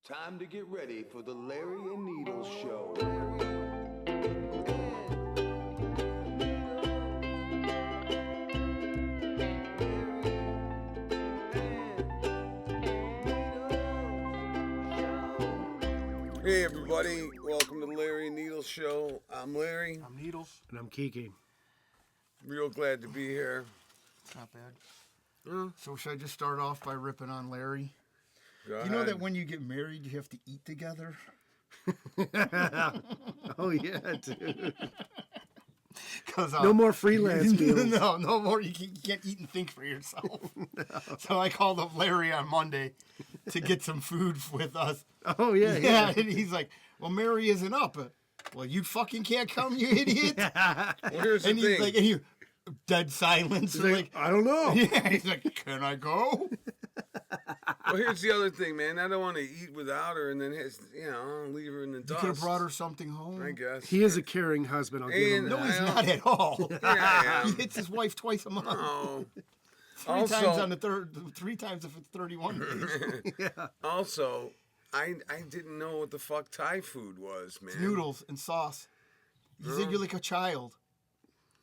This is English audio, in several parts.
Time to get ready for the Larry and Needles Show. Hey everybody, welcome to the Larry and Needles Show. I'm Larry. I'm Needles. And I'm Kiki. Real glad to be here. It's not bad. So should I just start off by ripping on Larry? Go You know ahead. that when you get married, you have to eat together? Oh, yeah, dude. Cause, No more freelance meals. No more. You can't eat and think for yourself. So I called up Larry on Monday to get some food with us. Oh, yeah, Yeah, and he's like, well, Mary isn't up. Well, you fucking can't come, you idiot. Well, here's And the he's thing. like, and he, dead silence. He's like, I don't know. Yeah, he's like, can I go? Well, here's the other thing, man. I don't want to eat without her and then, leave her in the You dust. could have brought her something home. I guess. He is a caring husband, I'll give him And- that. No, he's not at all. Yeah, I He am. hits his wife twice a month. Oh. Three times on the third. 3 times if it's 31 days. Also, I didn't know what the fuck Thai food was, man. Noodles and sauce. You said you're like a child.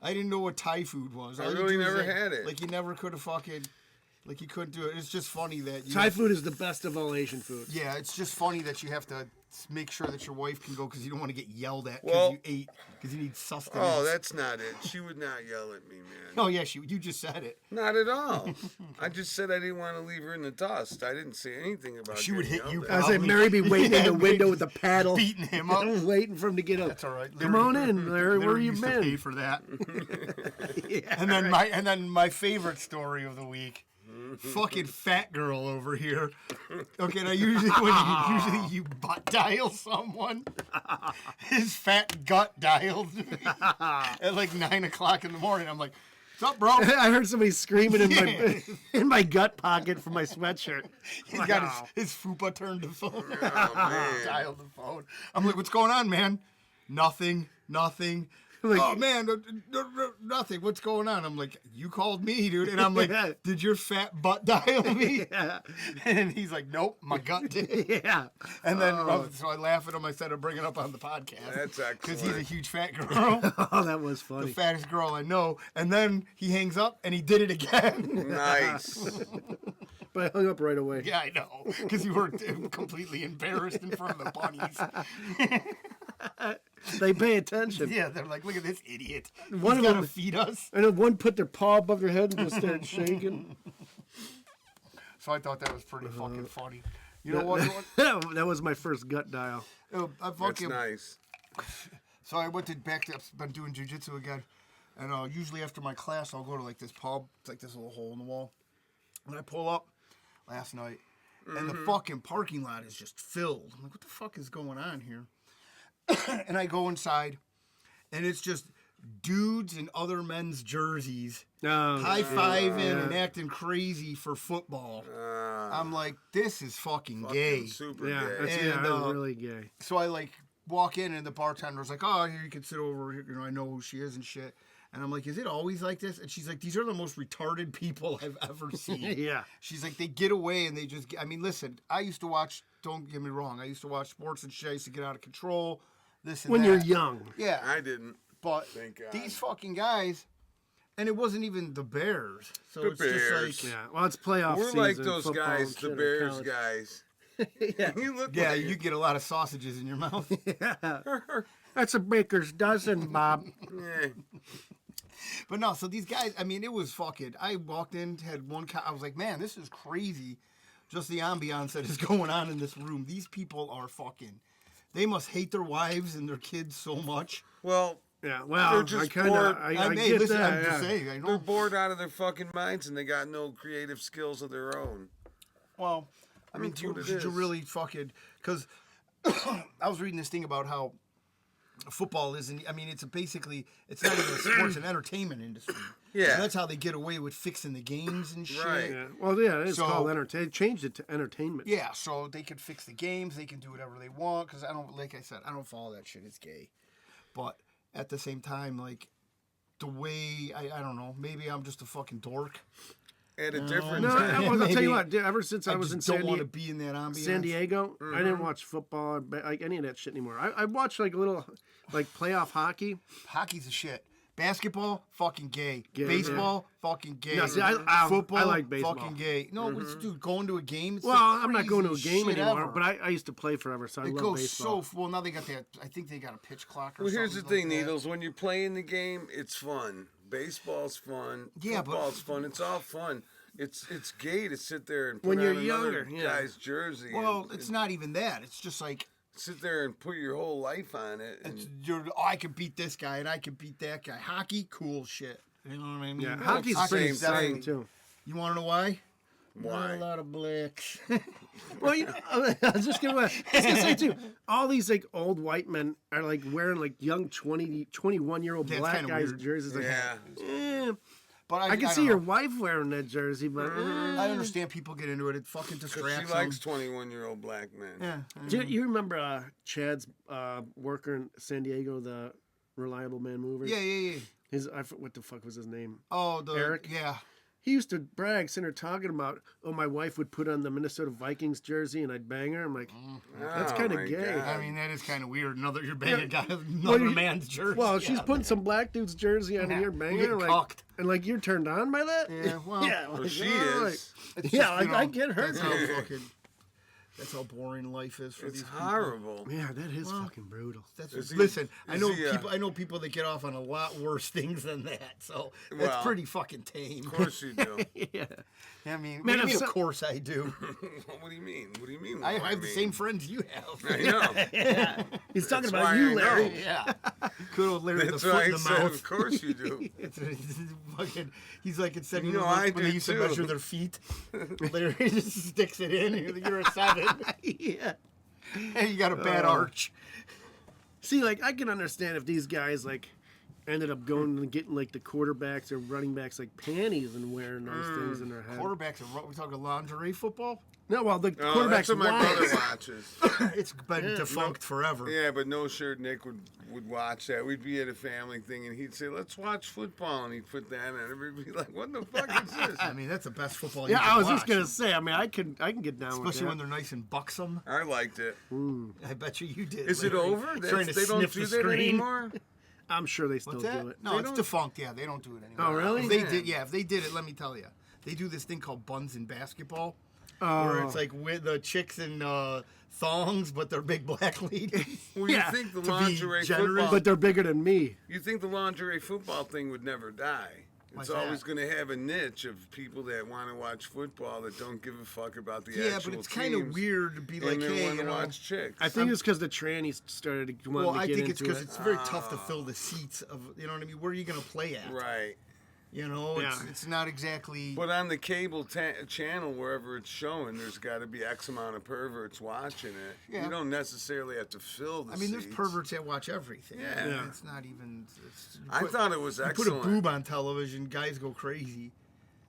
I didn't know what Thai food was. I All you really do is never like, had it. Like you never could have fucking. Like you couldn't do it. It's just funny that you. Thai food is the best of all Asian foods. Yeah, it's just funny that you have to make sure that your wife can go because you don't want to get yelled at because Well- you ate because you need sustenance. Oh, that's not it. She would not yell at me, man. Oh yeah, you just said it. Not at all. I just said I didn't want to leave her in the dust. I didn't say anything about She would getting hit you yelled I at. was like, Mary be waiting in the window with a paddle. Beating him up. I'm waiting for him to get up. That's all right. Come on in, Larry. Where Larry you used to pay been? for that. And then my favorite story of the week. Fucking fat girl over here. Okay, now usually when you butt dial someone, his fat gut dials me at like 9 o'clock in the morning. I'm like, what's up, bro? I heard somebody screaming in my gut pocket for my sweatshirt. He's got his fupa turned to phone. man. Dialed the phone. I'm like, what's going on, man? Nothing. Like- Oh man, nothing. What's going on? I'm like, you called me, dude, and I'm like, Yeah. did your fat butt dial me? Yeah. And he's like, nope, my gut did. Yeah. And then so I laugh at him. I said, I'll bring it up on the podcast. That's excellent. Because he's a huge fat girl, Oh, that was the funny. fattest girl I know. And then he hangs up and he did it again. Nice. But I hung up right away. Yeah, I know. Because you were completely embarrassed in front of the bunnies. They pay attention. Yeah, they're like, look at this idiot. He's One of gonna them- feed us. And then one put their paw above their head and just started shaking. So I thought that was pretty fucking funny. You know what? That was my first gut dial. I That's fucking, nice. So I went to I've been doing jujitsu again, and usually after my class I'll go to like this pub. It's like this little hole in the wall, and I pull up last night, and the fucking parking lot is just filled. I'm like, what the fuck is going on here? And I go inside, and it's just dudes in other men's jerseys high-fiving and acting crazy for football. I'm like, this is fucking gay. Super Yeah, gay. that's And, really gay. So I like walk in and the bartender's like, oh, here you can sit over here. You know, I know who she is and shit. And I'm like, is it always like this? And she's like, these are the most retarded people I've ever seen. Yeah. She's like, they get away and they just, I mean, listen, I used to watch, don't get me wrong, I used to watch sports and shit. I used to get out of control, this and When that. you're young. Yeah. I didn't. But Thank God. these fucking guys, and it wasn't even the Bears. So The it's Bears. just like, Yeah. Well, it's playoff We're season. like those football guys, and the shit, or Bears college. guys. You look yeah, like you get a lot of sausages in your mouth. That's a baker's dozen, Bob. Yeah. But no, so these guys, I mean, it was fucking, I walked in, had one, I was like, man, this is crazy. Just the ambiance that is going on in this room. These people are fucking, they must hate their wives and their kids so much. Well, Yeah, well, They're I just kind of, bored. I mean, get listen, that. I'm just yeah. saying, I they're know. bored out of their fucking minds and they got no creative skills of their own. Well, I mean, That's what it to is. really fucking, because I was reading this thing about how football isn't, I mean, it's basically, it's not even a sports and entertainment industry. Yeah. So that's how they get away with fixing the games and shit. Right. Yeah. Well, yeah, it's So- called entertainment. Changed it to entertainment. Yeah, so they can fix the games, they can do whatever they want, because I don't, like I said, I don't follow that shit, it's gay. But at the same time, like, the way, I don't know, maybe I'm just a fucking dork. at a different No, time. I'll tell Maybe. you what. Ever since I was in don't want to be in that ambiance. San Diego, I didn't watch football or like any of that shit anymore. I watched like a little like playoff hockey. Hockey's a shit. Basketball, fucking gay. Gay, Baseball, fucking gay. No, see, I Football, like baseball. fucking gay. No, it's, dude, going to a game. It's Well, the I'm not going to a craziest game shit anymore, ever. but I used to play forever, so I It love goes baseball. so well. Now they got that. I think they got a pitch clock or Well, something. here's the like thing, that. Needles. When you're playing the game, it's fun. Baseball's fun. Yeah, but- Football's fun. It's all fun. It's gay to sit there and put When you're on another younger, yeah. guy's jersey. Well, and, it's not even that. It's just like sit there and put your whole life on it. And, I can beat this guy and I can beat that guy. Hockey, cool shit. You know what I mean? Yeah, Well, hockey's it's the pretty same exciting thing. too. You want to know why? Why? Not a lot of blacks. Well, you know, I was just gonna say too. All these like old white men are like wearing like young 21-year-old That's black kinda guys' weird. jerseys. Like, yeah. But I can don't see your know. wife wearing that jersey, but I understand people get into it. It fucking Because distracts she likes them. 21-year-old black men. Yeah. do you remember Chad's worker in San Diego, the Reliable Man Mover? Yeah. What the fuck was his name? Oh, the Eric? Yeah. He used to brag, sitting there talking about, oh, my wife would put on the Minnesota Vikings jersey and I'd bang her. I'm like, that's Oh, kind my of gay. God. I mean, that is kind of weird. You're banging a guy with Well, another you- man's jersey. Well, she's Yeah. putting some black dude's jersey on and you're banging her. getting Like, cocked. and like, you're turned on by that? Yeah, well, yeah, Well, like, she all right. is. It's Yeah, just, like, you know, I get her. That's how fucking. That's how boring life is for It's these people. horrible. Yeah, that is fucking brutal. That's Is he- listen. I is know he, people. I know people that get off on a lot worse things than that. So that's Well, pretty fucking tame. Of course you do. Yeah. I mean, Man, what do you if mean, so- of course I do. What do you mean? What do you mean? I what do have you the mean? same friends you have. I know. He's talking That's about why you, I Larry. know. Yeah. Good old Larry, That's the foot why in I the said, mouth. of course you do. It's fucking. He's like it said. You You know, know, I when they do used to too. measure their feet. Larry just sticks it in. And you're a 7. Yeah. And you got a bad arch. See, like, I can understand if these guys, like, ended up going and getting, like, the quarterbacks or running backs, like, panties and wearing those things in their head. Quarterbacks are we talking lingerie football? No, well, the Oh, quarterbacks that's what my brother wives. watches. It's been defunct forever. Yeah, but no shirt Nick would watch that. We'd be at a family thing, and he'd say, "Let's watch football," and he'd put that on. Everybody'd be like, "What the fuck is this?" I mean, that's the best football you Yeah, can I was watch. just gonna say. I mean, I can get down Especially when with they're nice and buxom. I liked it. I bet you did. Is it Larry. over? Trying to They don't sniff do the that screen. anymore. that. I'm sure they still What's do that? it. No, They it's don't- defunct. Yeah, they don't do it anymore. Oh, really? If they Yeah. did, yeah, if they did it, let me tell you, they do this thing called buns in basketball, Oh. where it's like with the chicks in thongs, but they're big black ladies. Well, Yeah, you think the to be lingerie generous. football? But they're bigger than me. You think the lingerie football thing would never die? Why's It's always that? going to have a niche of people that want to watch football that don't give a fuck about the Yeah, actual but it's kind of teams, weird to be and like, they hey, want you to know. watch chicks. I think it's because the trannies started wanting Well, to I get think it's into because it. it's very tough to fill the seats of, you know what I mean? Where are you going to play at? Right. You know, Yeah. it's not exactly. But on the cable channel, wherever it's showing, there's got to be X amount of perverts watching it. Yeah. You don't necessarily have to fill the I mean, there's seats. perverts that watch everything. Yeah. I mean, it's not even. It's, I thought it was you excellent. put a boob on television, guys go crazy.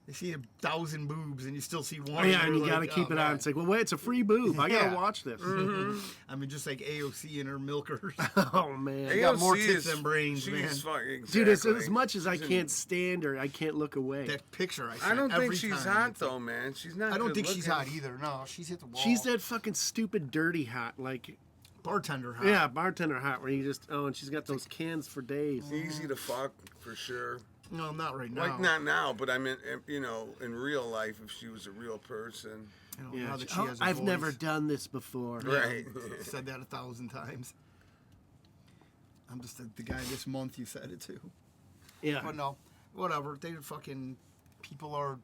They see 1,000 boobs, and you still see one. Oh, yeah, and they're you got to like, keep oh, it on. man. It's like, well, wait, it's a free boob. I got Yeah. to watch this. I mean, just like AOC and her milkers. Oh, man. They got more AOC tits is- than brains, she's man. fucking- exactly. Dude, as much as I can't stand her, I can't look away. That picture I I sent don't think every she's time, hot it's like- though, man. She's not. I don't good think she's looking. hot either. No, she's hit the wall. She's that fucking stupid dirty hot, like, bartender hot. yeah, bartender hot, where you just, and she's got those cans for days. Easy to fuck for sure. No, not right now. Like not now, but I mean, you know, in real life, if she was a real person, You know, Yeah, now that she has a I've voice. never done this before. right? Said that 1,000 times. I'm just the guy this month you said it to. Yeah. But no, whatever. They fucking people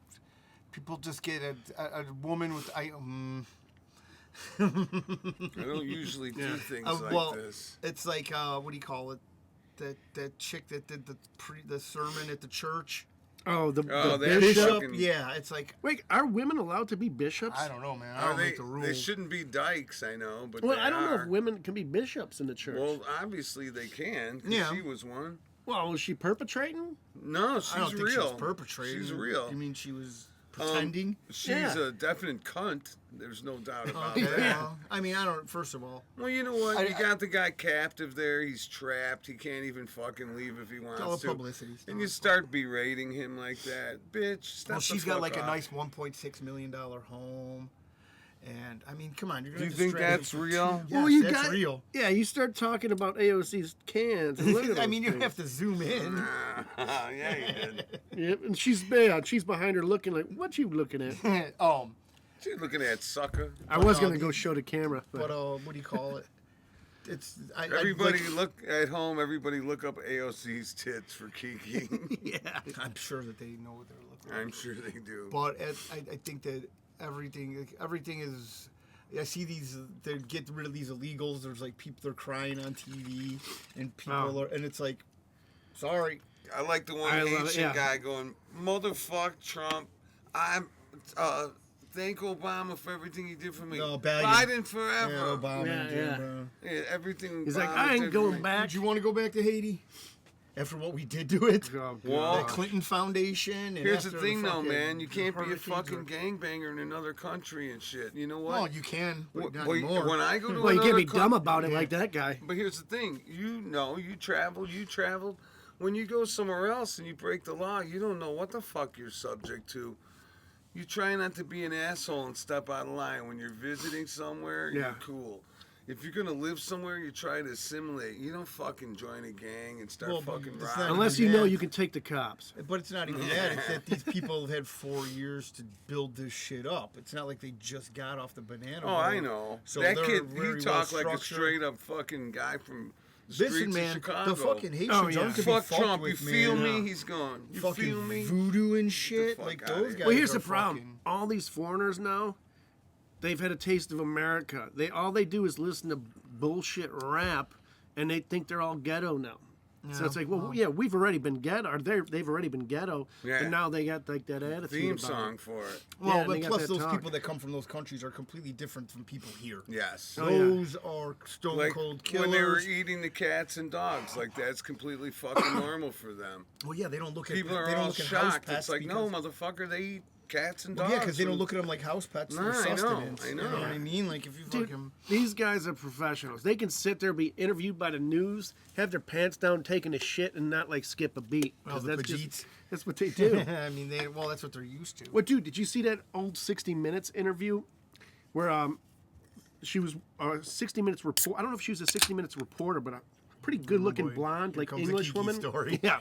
just get a woman with I don't usually do things like well, this. it's like what do you call it? That chick that did the sermon at the church. Oh, the that bishop. fucking- Yeah, it's like Wait, are women allowed to be bishops? I don't know, man. I Are don't they? make the rules. They shouldn't be dykes, I know, but Well, they I don't know are. if women can be bishops in the church. Well, obviously they can. 'Cause Yeah. she was one. Well, was she perpetrating? No, she's I don't think real. she's perpetrating. She's real. You mean she was pretending. She's Yeah. a definite cunt. There's no doubt about Okay, that. well, I mean, I don't. First of all, Well, you know what? You got the guy captive there. He's trapped. He can't even fucking leave if he wants all to. publicity stuff. And you start berating him like that, bitch. Step well, the she's got fuck like a off. nice $1.6 million home, and I mean, come on, you're Do gonna. you think distract that's him for real? Yes, Well, you that's got real. Yeah, you start talking about AOC's cans. And look at I those mean, you things. have to zoom in. Yeah, you did. Yep, and she's bad. She's behind her looking like, what you looking at? She's looking at sucker. I was going to go show the camera. But what do you call it? It's Everybody look at home. Everybody look up AOC's tits for Kiki. Yeah. I'm sure that they know what they're looking like. I'm sure they do. But I think that everything is. I see these. They get rid of these illegals. There's like people they're crying on TV, and people are, and it's like, sorry. I like the one I love it, Haitian yeah. guy going, "Motherfuck Trump, I'm thank Obama for everything he did for me. No, Biden. Biden forever. Yeah, Obama. Yeah, and Jim yeah. Brown. Yeah, everything. He's like, Obama I ain't did for going me." back. Did you want to go back to Haiti after what we did to it? Oh, God. Well, The Clinton Foundation. And Here's the after thing, though, fucking man. You can't be a hurricanes fucking or- gangbanger in another country and shit. You know what? Well, you can, but not Well, anymore. when I go to Well, you can't another be dumb coun- about it like that guy. But here's the thing. You know, you traveled. When you go somewhere else and you break the law, you don't know what the fuck you're subject to. You try not to be an asshole and step out of line. When you're visiting somewhere, Yeah. you're cool. If you're gonna live somewhere, you try to assimilate. You don't fucking join a gang and start Well, but fucking it's robbing. not- Unless you know you can take the cops. But it's not even that. It's that these people have had 4 years to build this shit up. It's not like they just got off the banana Oh, boat. I know. So That they're kid, very he talked like a well-structured. straight up fucking guy from the streets Listen, of man, Chicago. the fucking Haitians Oh, yeah. aren't to be Fuck fucked Trump, with, you feel man. me? He's gone. You Fucking feel me? voodoo and shit. fuck Like outta those here. guys. Well, here's are the problem. fucking- All these foreigners now, they've had a taste of America. All they do is listen to bullshit rap, and they think they're all ghetto now. So it's like, well, yeah, we've already been ghetto. Or they've already been ghetto, Yeah. and now they got like that attitude. Theme about song it. for it. Well, Yeah, they but got plus that those talk. people that come from those countries are completely different from people here. Yes. Oh, yeah. Those are stone Like cold when they were killers. eating the cats and dogs, like that's completely fucking normal for them. Well, yeah, they don't look at People they are don't all look at house shocked. pets It's like, because, no, motherfucker, they eat cats and Well, dogs. yeah, because they don't and- look at them like house pets. Nah, They're I know, sustenance. I You know know. what I mean? Like if you Dude, fucking these guys are professionals. They can sit there, be interviewed by the news, have their pants down, taking a shit, and not like skip a beat. 'Cause Well, the that's Pajeets. that's what they do. I mean, that's what they're used to. Well, dude, did you see that old 60 Minutes interview where she was 60 Minutes report? I don't know if she was a 60 Minutes reporter, but a pretty good-looking boy. blonde, Here like comes the English Kiki woman. story. Yeah.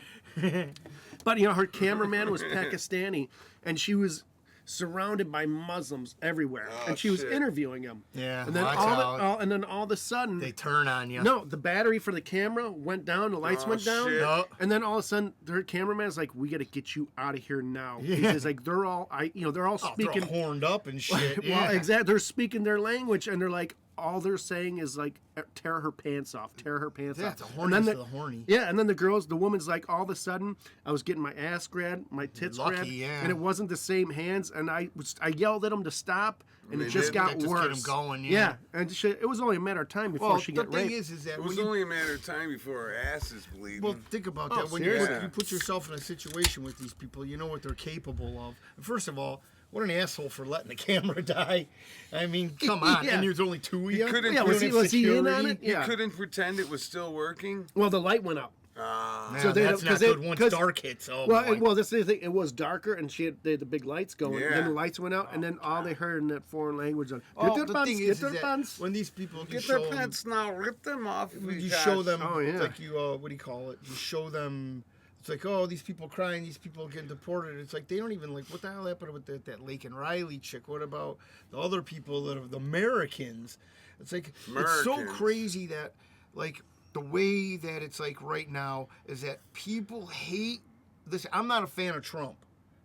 But her cameraman was Pakistani, and she was surrounded by Muslims everywhere, Oh, and she was shit. interviewing them. Yeah, And then watch all, out. and then all of a sudden, They turn on you. no, the battery for the camera went down, the lights Oh, went down, shit. No. and then all of a sudden, their cameraman's like, "We got to get you out of here now." Yeah. Because like they're all, they're all Oh, speaking. they're all horned up and shit. Well, yeah. exactly. They're speaking their language, and they're like, all they're saying is like, tear her pants off, tear her pants Yeah, off. it's a And then horny to the horny. Yeah, and then the woman's like, all of a sudden, I was getting my ass grabbed, my tits Lucky, grabbed, yeah. and it wasn't the same hands, and I yelled at them to stop, and They it just did? got That just worse. get 'em going, yeah. and it was only a matter of time before Well, she the got thing raped. is that It when was you only a matter of time before her ass is bleeding. well, think about Oh, that. When seriously? you put yourself in a situation with these people, you know what they're capable of. First of all, what an asshole for letting the camera die. I mean, come on. Yeah. And there's only two of you. couldn't- Yeah, You was don't he in on it? you Yeah. couldn't pretend it was still working. Well, the light went out. Nah, So they- that's not 'cause they- good once 'cause- dark hits. Oh, Well, boy. well, that's the thing. It was darker, and they had the big lights going. And then Yeah. the lights went out, and then all they heard in that foreign language was, Oh, "Get the their thing pants, is get their that pants." when these people Get just their show 'em- pants now, rip them off. when you gosh. show them, Oh, yeah. like you, what do you call it? You show them. It's like, oh, these people crying, these people getting deported. It's like they don't even like what the hell happened with that Lake and Riley chick. What about the other people that are the Americans? It's like it's so Americans. crazy that like the way that it's like right now is that people hate this. I'm not a fan of Trump.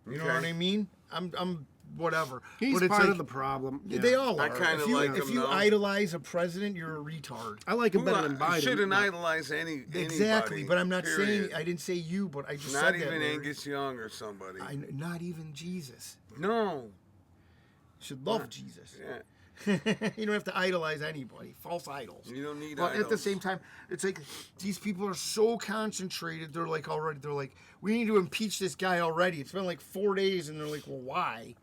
You know Okay. what I mean? I'm whatever. He's but it's part like, of the problem. Yeah. They all I are. kinda If you, like if him, you though. idolize a president, you're a retard. I like him better than Biden. Shouldn't but- idolize anybody. Exactly, but I'm not period. saying I didn't say you, but I just Not said even that. Larry. Angus Young or somebody. Not even Jesus. No. Should love Jesus. Yeah. You don't have to idolize anybody. False idols. You don't need But at the idols. same time, it's like these people are so concentrated. They're like, we need to impeach this guy already. It's been like 4 days, and they're like, well, why?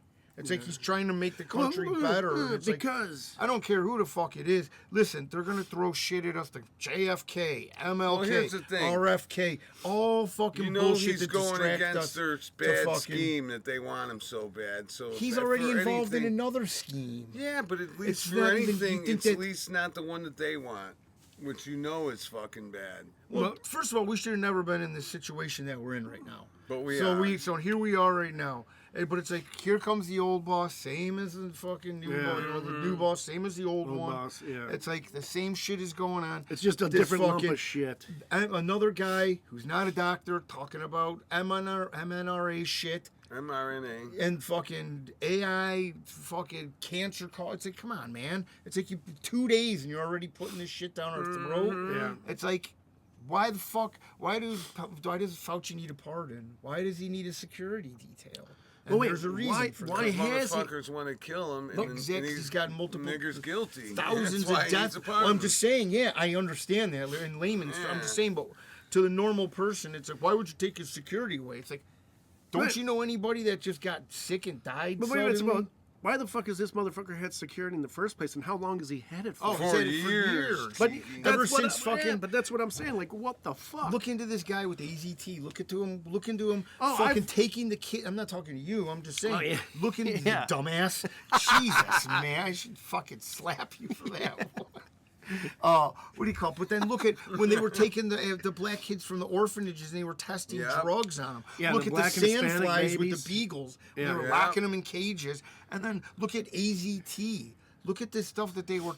It's like he's trying to make the country better. It's because I don't care who the fuck it is. Listen, they're gonna throw shit at us. The JFK, MLK, here's the thing. RFK, all fucking You know bullshit he's that going distract against us their to bad fucking- scheme that they want him so bad. So He's if already for involved in anything- another scheme. Yeah, but at least It's for not even- you anything, think it's that- at least not the one that they want, which you know is fucking bad. Well, first of all, we should have never been in the situation that we're in right now. But we so are. So here we are right now. But it's like here comes the old boss, same as the fucking new boss. You know, the new boss, same as the old one. boss, yeah. It's like the same shit is going on. it's just a This different lump fucking- of shit. And another guy who's not a doctor talking about MNRA shit mRNA. and fucking AI, fucking cancer call. It's like, come on, man. It's like 2 days and you're already putting this shit down our throat. Yeah. It's like, why the fuck? Why does Fauci need a pardon? Why does he need a security detail? And Well, wait, there's a reason why- for why that. has he- Motherfuckers want to kill him, and, Look, then- exactly, and he's got multiple- niggers guilty. Thousands That's why of he's deaths. a Well, I'm partner. just saying, yeah, I understand that in layman's. I'm just saying, but to the normal person, it's like, why would you take his security away? It's like, don't Right. you know anybody that just got sick and died? But wait, it's suddenly? about why the fuck has this motherfucker had security in the first place, and how long has he had it for? Oh, he's For had it for years. years. but Kiki. that's Ever what since fucking- but that's what I'm saying. Like, what the fuck? Look into this guy with AZT. Look into him. Look into him. Oh, fucking I've- taking the kid. I'm not talking to you. I'm just saying. Oh, yeah. Look into Yeah. the dumbass. Jesus, man. I should fucking slap you for that one. What do you call it? But then look at when they were taking the black kids from the orphanages and they were testing Yep. drugs on them. Yeah, look the at black the and Hispanic sandflies with babies. the beagles. Yeah. They were Yeah. locking them in cages. And then look at AZT. Look at this stuff that they were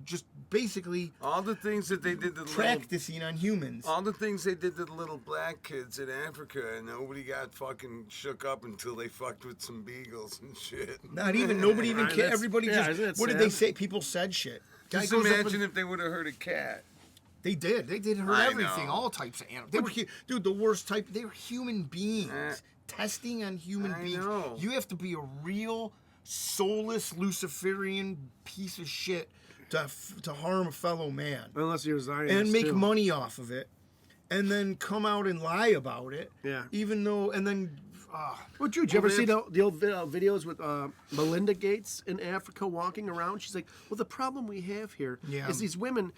just basically All the things that they did to the little, practicing on humans. all the things they did to the little black kids in Africa, and nobody got fucking shook up until they fucked with some beagles and shit. Not even nobody even Right, cared. that's- Everybody yeah, just isn't it what did they sad? say? People said shit. Guy Just goes up imagine and- if they would have hurt a cat. they did. They did hurt I everything. know. All types of animals. They were dude. The worst type. They were human beings. Testing on human I beings. know. You have to be a real soulless Luciferian piece of shit to harm a fellow man Unless you're Zionist and make too. money off of it, and then come out and lie about it. Yeah. Even though, and then. Well, Drew, did you ever see that's- the old videos with Melinda Gates in Africa walking around? She's like, well, the problem we have here is Yeah. these women,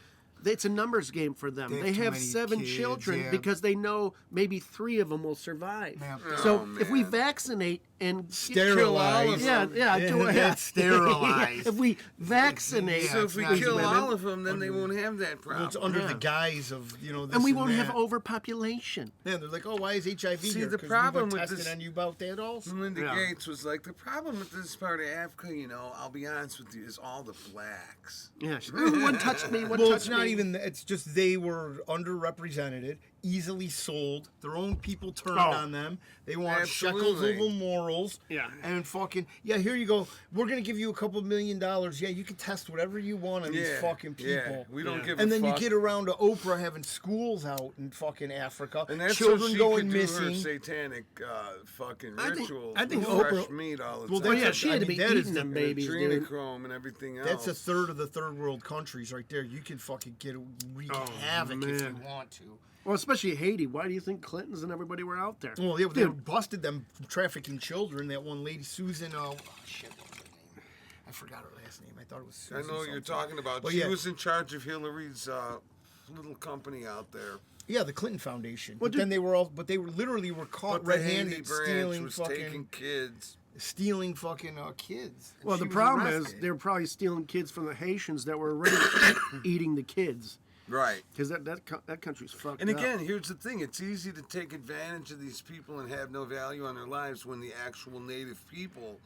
it's a numbers game for them. They They have too have many 7 kids, children yeah. because they know maybe 3 of them will survive. Yeah. So Oh, if we man. vaccinate and Sterilize. yeah, Yeah, sterilize. if we vaccinate, Yeah, So it's if we not kill even- all of them, then they won't have that Well, it's problem. under Yeah. the guise of this and we won't have that. overpopulation. Yeah, they're like, oh, why is HIV See, here? the 'Cause problem we with were testing this- on you about that also. Melinda Yeah. Gates was like, the problem with this part of Africa, I'll be honest with you, is all the blacks. Yeah, one touched me. One Well, touched it's not me. even. It's just they were underrepresented, easily sold. Their own people turned Oh. on them. They want shekels Absolutely. of morals. Yeah. And fucking here you go. We're gonna give you a couple $1 million. Yeah, you can test whatever you want on these fucking people. Yeah, we don't Yeah. give And a then fuck. you get around to Oprah having schools out in fucking Africa. And that's children so she going could do missing. her satanic fucking I think- rituals I think with fresh Oprah- meat all the Well, time. Oh, yeah, that's she had to be that is eating the- them babies, dude. Adrenochrome and everything else. That's a third of the third world countries right there. You can fucking wreak havoc if you man. want to. Well, especially Haiti. Why do you think Clintons and everybody were out there? Well, they Dude, busted them trafficking children. That one lady, Susan. Oh shit, what's her name? I forgot her last name. I thought it was I Susan. know what you're something. talking about. Well, She yeah. was in charge of Hillary's little company out there. Yeah, the Clinton Foundation. Well, But then they were all. But they were literally caught But the Haiti red-handed branch stealing was fucking taking kids. kids. And well, she the was problem is arrested. they were probably stealing kids from the Haitians that were already eating the kids. Right. Because that country's fucked And up. again, here's the thing. It's easy to take advantage of these people and have no value on their lives when the actual native people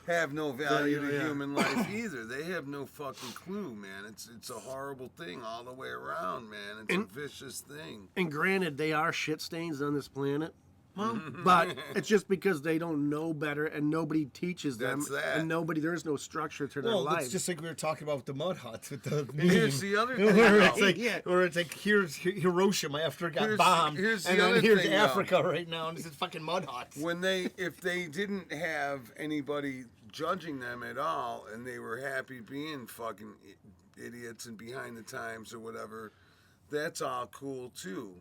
have no value to Yeah. human life either. They have no fucking clue, man. It's a horrible thing all the way around, man. It's a vicious thing. And granted, they are shit stains on this planet. But it's just because they don't know better and nobody teaches them. That's that. And there's no structure to their Well, lives. it's just like we were talking about with the mud huts with the. Here's meme. the other thing. Where it's though. like, Yeah. where it's like here's Hiroshima after it got Here's- bombed, here's the and then other here's thing, though. Africa right now, and this is fucking mud huts. If they didn't have anybody judging them at all, and they were happy being fucking idiots and behind the times or whatever, that's all cool too.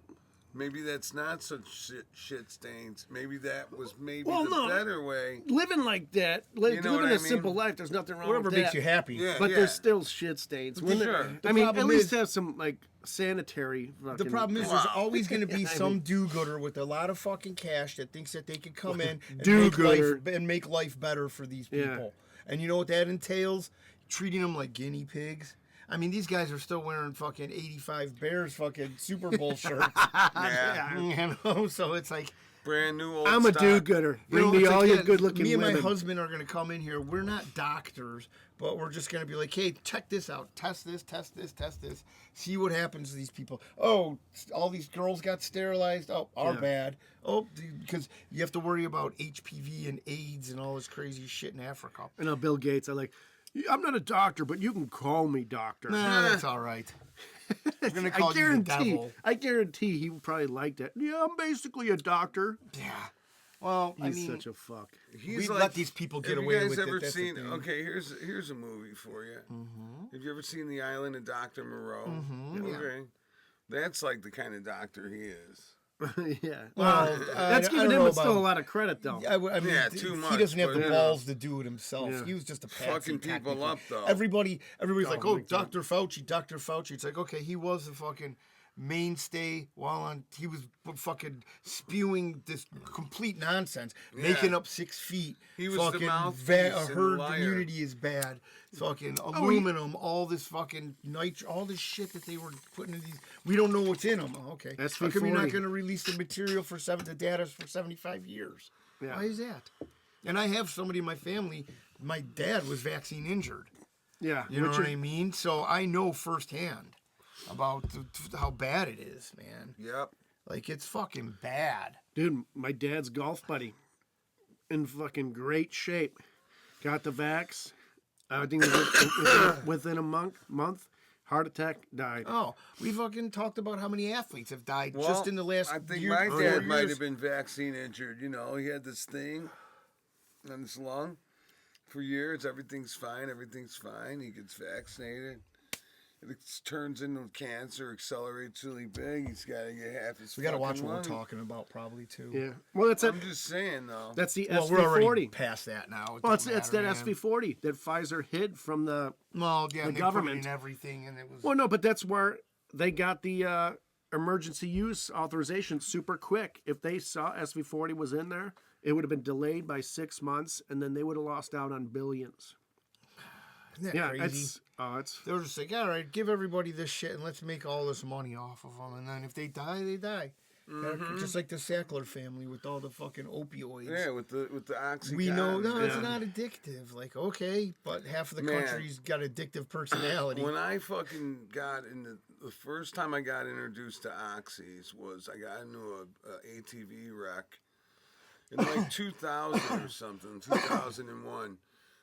Maybe that's not such shit stains. Maybe that was Well, the no. better way. Living like that, You know living what I a simple mean? life, there's nothing wrong Whatever with that. makes you happy. Yeah, But yeah. there's still shit stains. Sure. I mean, at problem least is- have some like sanitary. The Fucking, problem is, there's always going to be I some mean- do-gooder with a lot of fucking cash that thinks that they can come in Do-gooder. and make life better for these Yeah. people. And you know what that entails? Treating them like guinea pigs. I mean, these guys are still wearing fucking 85 Bears fucking Super Bowl shirts. Yeah. You know, so it's like, Brand new old I'm a stock. do-gooder. you Bring know, me it's all like, your yeah, good-looking me and women. my husband are going to come in here. We're not doctors, but we're just going to be like, hey, check this out. Test this, test this, test this. See what happens to these people. Oh, all these girls got sterilized. Oh, our Yeah. bad. Oh, because you have to worry about HPV and AIDS and all this crazy shit in Africa. And Bill Gates, I'm not a doctor, but you can call me doctor. Nah, that's all right. We're going to call you the devil. I guarantee he would probably like that. Yeah, I'm basically a doctor. Yeah. Well, I He's mean, such a fuck. He's we let these people get have away you guys with ever it. That's the seen? thing. Okay, here's a movie for you. Have you ever seen The Island of Dr. Moreau? Okay, that's like the kind of doctor he is. Yeah. Well, That's I giving don't him know still a about- lot of credit, though. I mean, Yeah, he too much, doesn't have but, the you know. balls to do it himself. Yeah. He was just a patsy, Fucking people technically. up, though. Everybody's like, oh, big time. Dr. Fauci, Dr. Fauci. It's like, okay, he was the fucking mainstay he was fucking spewing this complete nonsense, making up 6 feet. He was the fucking mouthpiece and the herd liar. immunity is bad. Fucking Oh, aluminum, all this fucking all this shit that they were putting in these. We don't know what's in them. Okay, That's how come you're not V40. going to release the material the data for 75 years? Yeah. Why is that? And I have somebody in my family. My dad was vaccine injured. Yeah. You know which what is- I mean? So I know firsthand about how bad it is, man. Yep. Like, it's fucking bad. Dude, my dad's golf buddy, in fucking great shape, got the vax. I think it was within a month, heart attack, died. Oh, we fucking talked about how many athletes have died Well, just in the last I think year. my 4 dad might years. have been vaccine injured. You know, he had this thing on his lung for years. Everything's fine. Everything's fine. He gets vaccinated. It turns into cancer, accelerates really big. He's got to get half his. We got to watch fucking what we're lung. talking about, probably, too. Yeah. Well, I'm just saying, though. that's the Well, we're already SV40. past that now. Well, it's that man. SV40 that Pfizer hid from the. Well, yeah, the and they government. put it in everything, and it was. Well, no, but that's where they got the emergency use authorization super quick. If they saw SV40 was in there, it would have been delayed by 6 months, and then they would have lost out on billions. Isn't that Yeah, crazy? it's They were just like, all right, give everybody this shit and let's make all this money off of them. And then if they die, they die. Just like the Sackler family with all the fucking opioids. Yeah, with the Oxycontin. We know, no, it's Yeah. not addictive. Like, okay, but half of the Man. country's got addictive personality. When I fucking got in the first time I got introduced to oxys was I got into a ATV wreck in like 2000 or something, 2001.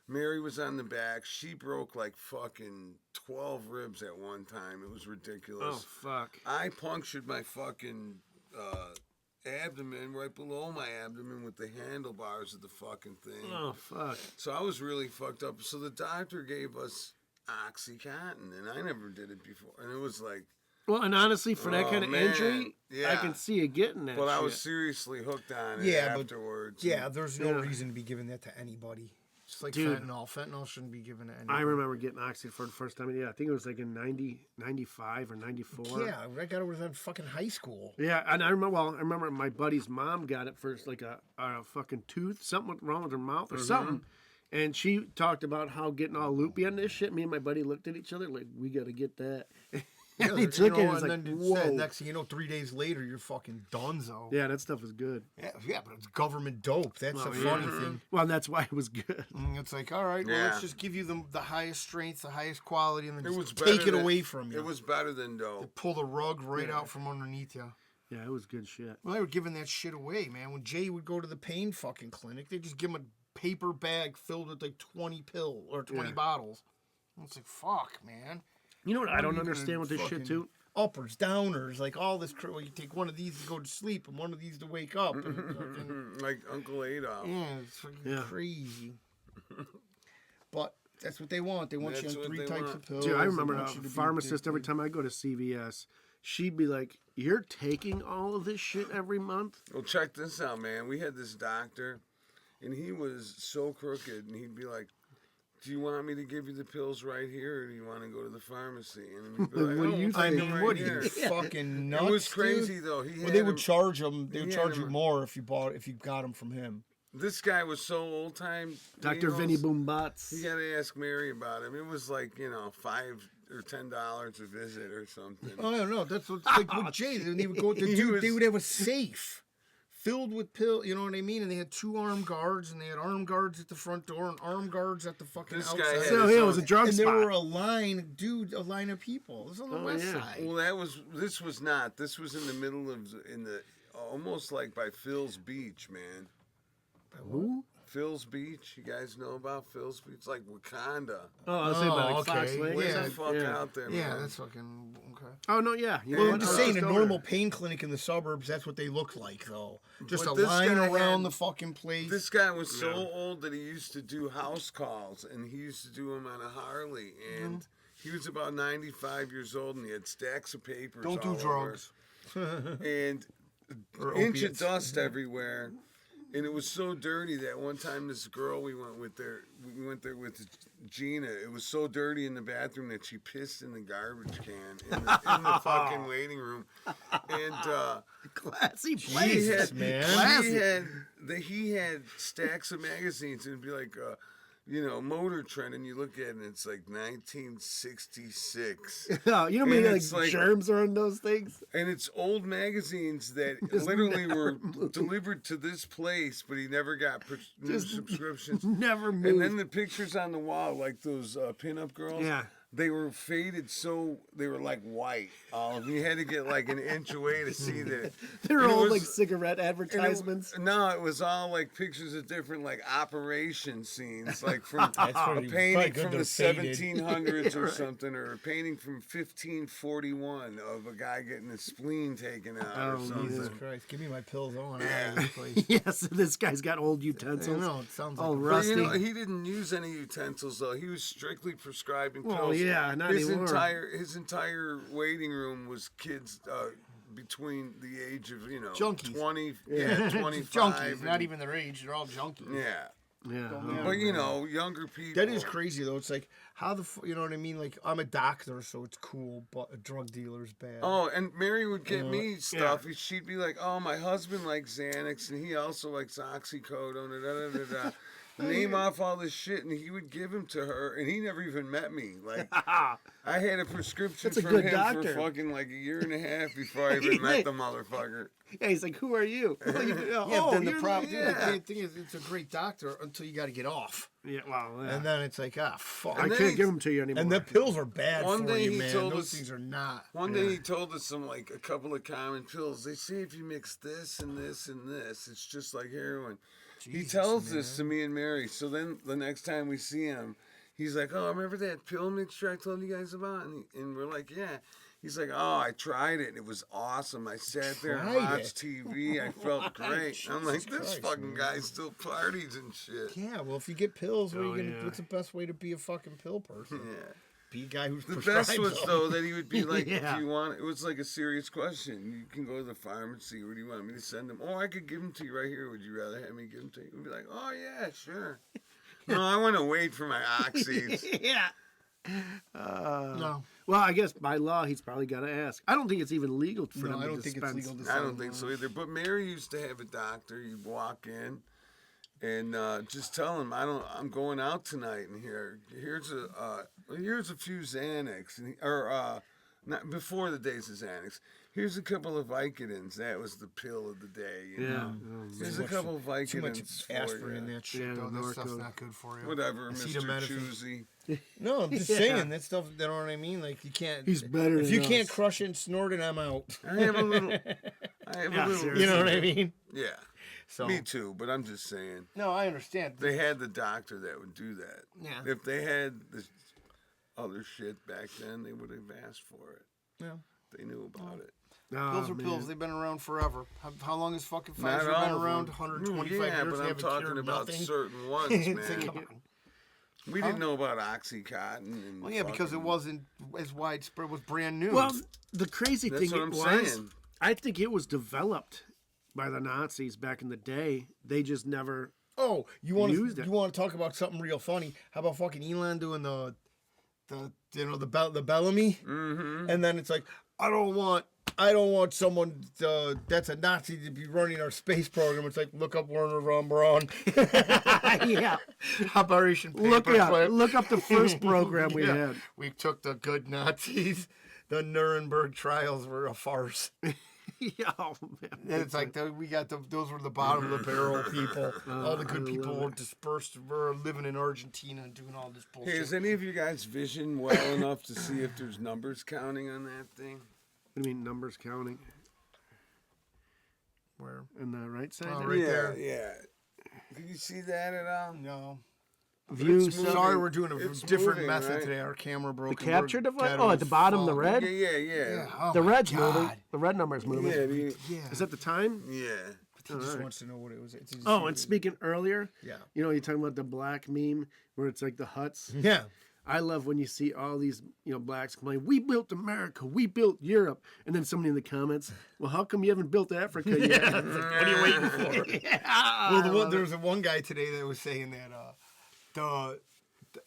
Mary was on the back. She broke like fucking 12 ribs at one time. It was ridiculous. oh fuck. I punctured my fucking abdomen right below my abdomen with the handlebars of the fucking thing. Oh fuck. So I was really fucked up. So the doctor gave us Oxycontin, and I never did it before. And it was like, Well, and honestly, for that Oh, kind of man. injury, I Yeah. can see you getting that. but I was shit. seriously hooked on it Yeah, but- afterwards. yeah, there's no Yeah. reason to be giving that to anybody. Just like Dude. fentanyl. Fentanyl shouldn't be given to anybody. I remember getting oxy for the first time. Yeah, I think it was like in 95 or 94. Yeah, I got it was in fucking high school. Yeah, and I remember my buddy's mom got it for like a fucking tooth, something went wrong with her mouth or something. And she talked about how getting all loopy on this shit. Me and my buddy looked at each other like, we got to get that. And he took it and was like, then whoa. next thing you know, 3 days later, you're fucking donezo. Yeah, that stuff is good. Yeah, but it's government dope. That's the yeah. funny thing. Well, and that's why it was good. It's like, all right, well, Yeah. let's just give you the highest strength, the highest quality, and then It was just better take it than- away from you. It was better than dope. Pull the rug right out from underneath you. Yeah, it was good shit. Well, they were giving that shit away, man. When Jay would go to the pain fucking clinic, they just give him a paper bag filled with like 20 pills or 20 bottles. It's like, fuck, man. You know what I What are don't you gonna understand with this shit fucking- too? Uppers, downers, like all this. You take one of these to go to sleep and one of these to wake up. And fucking, Like Uncle Adolf. yeah, it's fucking Yeah. crazy. But that's what they want. They want That's you on what 3 they types want. of pills. Dude, I They remember want a you to be pharmacist every addicted. time I go to CVS, she'd be like, You're taking all of this shit every month? Well, check this out, man. We had this doctor, and he was so crooked, and he'd be like, "Do you want me to give you the pills right here, or do you want to go to the pharmacy?" And he'd be like, What do you I think? mean, right what are you here. fucking nuts? It was crazy dude? though. He Well, had they would him- charge them. They would he charge had you him- more if you got them from him. This guy was so old time. Dr. Vinny Boombots. You gotta ask Mary about him. It was like, $5 or $10 a visit or something. I don't know. That's what's like with Jay. They would go. They would have a safe filled with pills. You know what I mean? And they had 2 armed guards, and they had armed guards at the front door and armed guards at the fucking This guy outside. had So his it was a own- drug and spot. there were a line of people. It was on the west yeah. side. Well, this was not. This was in the middle of almost like by Phil's Beach, man. Who? Phil's Beach. You guys know about Phil's Beach? It's like Wakanda. Oh, I was saying about like Fox okay. Lake. Way Yeah, the fuck yeah. out there, Yeah, man. that's fucking okay. Oh, no, yeah. You know Well, what? I'm just I was saying, a over normal there. pain clinic in the suburbs, that's what they look like, though. Just But a this line guy around had- the fucking place. This guy was so old that he used to do house calls, and he used to do them on a Harley. And he was about 95 years old, and he had stacks of papers. Don't do all over. drugs. And Or inch of opiates. dust everywhere. And it was so dirty that one time this girl we went there with Gina. It was so dirty in the bathroom that she pissed in the garbage can in the fucking waiting room. And Classy he place. had, man. he had stacks of magazines, and it'd be like Motor Trend, and you look at it and it's like 1966. Oh, you know how many And like, it's like- germs are in those things? And it's old magazines that Just literally never were moved. delivered to this place, but he never got new subscriptions. Never moved. And then the pictures on the wall, like those pinup girls, Yeah. they were faded so they were like white. You had to get like an inch away to see that. They're And it all was- like cigarette and advertisements. no, it was all like pictures of different like operation scenes, like from That's a pretty- painting probably good from the they're faded. 1700s or something, or a painting from 1541 of a guy getting his spleen taken out or Oh, something. Jesus Christ, give me my pills. I want Yeah. out of this place. Yes, this guy's got old I utensils. know, it sounds like all a- But rusty. he didn't use any utensils though. He was strictly prescribing pills. Well, yeah, not his anymore. his entire waiting room was kids between the age of Junkies. 20, 25. junkies, not and- even their age. They're all junkies. Yeah. Yeah. But younger people. That is crazy though. It's like how you know what I mean? Like I'm a doctor, so it's cool, but a drug dealer's bad. Oh, and Mary would get me stuff. She'd be like, "Oh, my husband likes Xanax, and he also likes oxycodone." And da, da, da, da. Name off all this shit, and he would give him to her, and he never even met me. Like, I had a prescription That's a from good him doctor. for fucking like a year and a half before I even met the motherfucker. Yeah, he's like, who are you? Yeah, oh, but then the you're problem, yeah. the great thing is, it's a great doctor until you got to get off, Yeah, well, yeah. and then it's like, fuck. I then can't he- give them to you anymore. And the pills are bad One for day you, he man. told Those us- things are not. One day he told us a couple of common pills. They say if you mix this and this and this, it's just like heroin. He Jesus, tells this to me and Mary. So then the next time we see him, he's like, "Oh, remember that pill mixture I told you guys about?" And we're like, "Yeah." He's like, "Oh, I tried it. And it was awesome. I sat there and Tried watched TV. I felt great." I'm like, "This Christ, fucking man. guy still parties and shit." Yeah, well, if you get pills, what are you gonna? yeah. What's the best way to be a fucking pill person? Yeah. Be a guy who's The prescribed best was them. though that he would be like, Yeah. "Do you want?" It was like a serious question. You can go to the pharmacy. Where do you want me to send them? Oh, I could give them to you right here. Would you rather have me give them to you? We'd be like, "Oh yeah, sure." No, I want to wait for my oxys. yeah. No, Well, I guess by law he's probably got to ask. I don't think it's even legal for them no, I to don't think dispense. it's legal to I sell don't think so either. But Mary used to have a doctor. You'd walk in and just tell him, I'm going out tonight, and here's a few Xanax, not before the days of Xanax. Here's a couple of Vicodins. That was the pill of the day. You Yeah. know? Here's a couple of Vicodins. Too much for aspirin in you. that shit, Yeah, though. That stuff's Norco. not good for you. Whatever, Mr. Acetaminophen. Choosy. No, I'm just Yeah. saying that stuff. You know what I mean? Like you can't. He's better If than you can't us. crush it and snort it, I'm out. I have a little. Yeah, seriously. You know what I mean? Yeah. So Me too, but I'm just saying. no, I understand. They had the doctor that would do that. Yeah. If they had this other shit back then, they would have asked for it. Yeah. They knew about it. Oh, Pills are man. pills. They've been around forever. How long has fucking Not Pfizer all been of around? them. 125 yeah, years. but They I'm haven't talking cured about nothing. certain ones, It's like, man. come on. We didn't know about Oxycontin. And Well, yeah, because it fucking- wasn't as widespread. It was brand new. Well, the crazy That's thing what I'm was saying. I think it was developed by the Nazis back in the day. They just never. Oh, you Used it. want to talk about something real funny? How about fucking Elon doing the Bellamy? Mm-hmm. And then it's like, I don't want someone that's a Nazi to be running our space program. It's like, look up Werner von Braun. Yeah. Operation Look Paperclip. up the first program we Yeah. had. We took the good Nazis. The Nuremberg trials were a farce. Yeah, oh, man. And it's like we got those were the bottom of the barrel people. All the good people were dispersed. We're living in Argentina and doing all this bullshit. Hey, is any of you guys vision well enough to see if there's numbers counting on that thing? What do you mean numbers counting? Where? In the right side? Oh, there? right yeah, there. yeah. Can you see that at all? No. Views. It's moving. Sorry, we're doing a It's different moving, method right? today. Our camera broke. The capture device? Oh, at the bottom, the red? Yeah. Oh The my red's God. moving. The red number's moving. Yeah. Yeah. Is that the time? Yeah. He just wants to know what it was. It's just- Oh, and speaking earlier, Yeah. you know, you're talking about the black meme where it's like the huts. Yeah. I love when you see all these, you know, blacks complain, we built America, we built Europe. And then somebody in the comments, well, how come you haven't built Africa yet? It's like, what are you waiting for? Yeah. Well, there was one guy today that was saying that the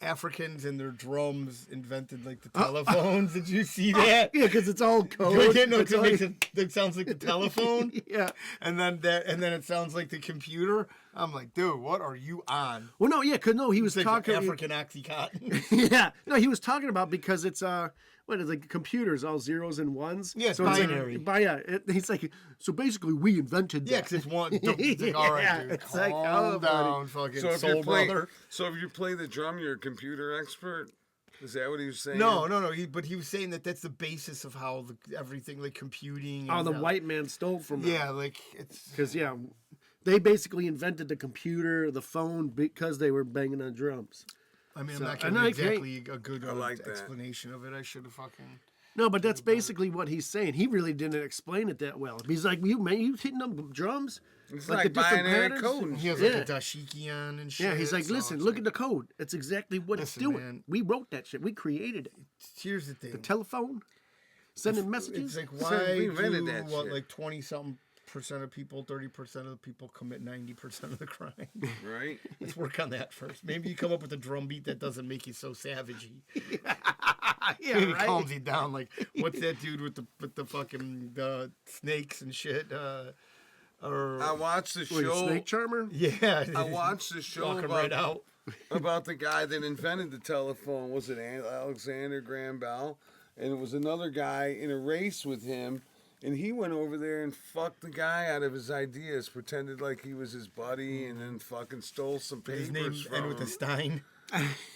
Africans and their drums invented like the telephones. Did you see that? Yeah, because it's all code. Yeah, no, It's 'cause all- it sounds like the telephone. Yeah. And then it sounds like the computer. I'm like, dude, what are you on? Well, no, yeah, because no, he was It's like talking. African Oxycontin. Yeah, no, he was talking about because it's what is like computers, all zeros and ones. Yeah, it's so it's binary. He's like, so basically we invented that. Yeah, because it's one. It's like, all right, Yeah, dude, it's like, calm oh, buddy. down, fucking So if soul you play, brother. so if you play the drum, you're a computer expert. Is that what he was saying? No. But he was saying that that's the basis of how everything like computing. Oh, and, the white man stole from them. Yeah, like it's. Because they basically invented the computer, the phone, because they were banging on drums. I mean, So- I'm not and giving I exactly a good like that. explanation of it. I should have fucking. No, but that's basically what he's saying. He really didn't explain it that well. He's like, you hitting them drums? It's the like different binary patterns? code. He has Yeah. like a dashiki on and shit. Yeah, he's like, so listen, it's look like- at the code. It's exactly what Listen, it's doing. man. We wrote that shit. We created it. Here's the thing. The telephone, sending messages. It's like Said we why invented do that what shit. like 20-something% of people, 30% of the people commit 90% of the crime. Right? Let's work on that first. Maybe you come up with a drum beat that doesn't make you so savagey. yeah, Maybe right. calms you down. Like what's that dude with the fucking snakes and shit? Or I watched the Wait, show. Snake Charmer? yeah, I watched the show walking about, right out. about the guy that invented the telephone. Was it Alexander Graham Bell? And it was another guy in a race with him. And he went over there and fucked the guy out of his ideas, pretended like he was his buddy, and then fucking stole some papers His name from end with a him. Stein.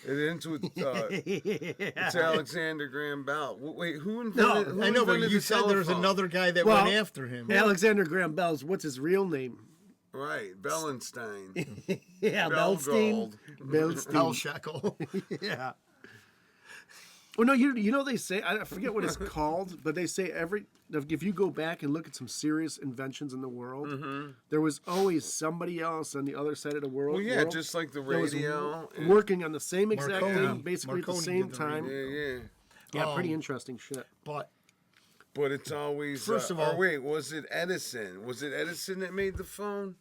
It ends with it's Alexander Graham Bell. Wait, who invented? who I know, but invented you the said there was telephone? another guy that Well, went after him. Alexander Graham Bell's, what's his real name? Right, Bellenstein. Yeah, Belstein. Belstein. Hell Shekel. Yeah. Well, no, you know they say, I forget what it's called, but they say if you go back and look at some serious inventions in the world, there was always somebody else on the other side of the world. Well, yeah, just like the that was radio. and- working on the same exact Marconi. thing, basically at Marconi the same did the time. yeah. Yeah, pretty interesting shit. But But it's always. First of all- or wait, was it Edison? Was it Edison that made the phone?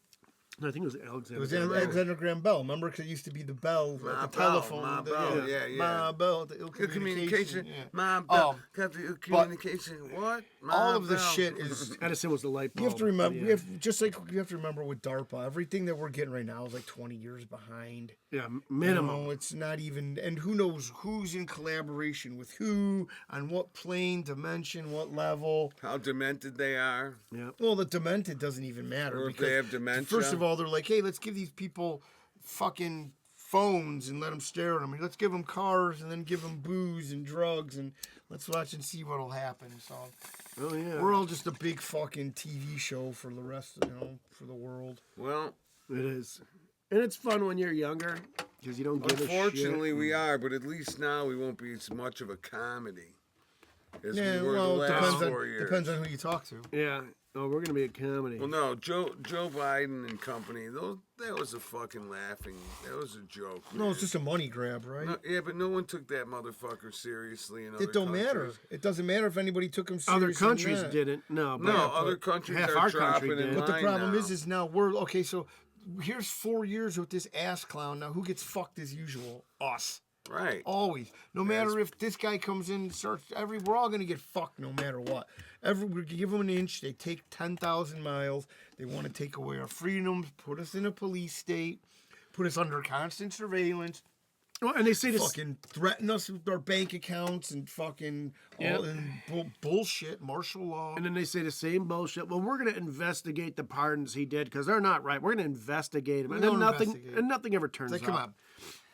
No, I think it was Alexander. it was Graham Bell. Alexander Graham Bell. Remember, because it used to be the bell My at the bell, telephone. my the- bell, yeah. My bell, the ill Good communication. communication. Yeah. My bell. Um, Got the communication. What? My All of this bell. shit is. Edison was the light bulb. You have to remember. yeah. We have just like you have to remember with DARPA. Everything that we're getting right now is like 20 years behind. Yeah, minimum. You know, it's not even. And who knows who's in collaboration with who on what plane, dimension, what level. How demented they are. Yeah. Well, the demented doesn't even matter. Or if because they have dementia. First of all, they're like, hey, let's give these people fucking phones and let them stare at them. Let's give them cars and then give them booze and drugs and let's watch and see what'll happen. So Oh yeah. we're all just a big fucking TV show for the rest of, for the world. Well, It is, and it's fun when you're younger because you don't give a shit. unfortunately we are, but at least now we won't be as much of a comedy. as Yeah, we were well, the it last 4 years. depends on who you talk to. Yeah. Oh, we're gonna be a comedy. Well, no, Joe Biden and company. That was a fucking laughing. That was a joke. No, man. it's just a money grab, right? No, yeah, but no one took that motherfucker seriously. In other It don't countries. matter. It doesn't matter if anybody took him seriously. Other countries or not. didn't. No, but No, Yeah, other but countries half are our country dropping in did. But the line problem now. is now we're okay. So here's 4 years with this ass clown. Now who gets fucked as usual? Us. right. Always. No matter if this guy comes in and starts we're all gonna get fucked no matter what. We give them an inch, they take 10,000 miles. They want to take away our freedoms, put us in a police state, put us under constant surveillance, well, and they say this. fucking threaten us with our bank accounts and fucking all bullshit, martial law. And then they say the same bullshit. Well, we're going to investigate the pardons he did because they're not right. We're going to investigate him, and then don't nothing, investigate. and nothing ever turns Like, out. come on.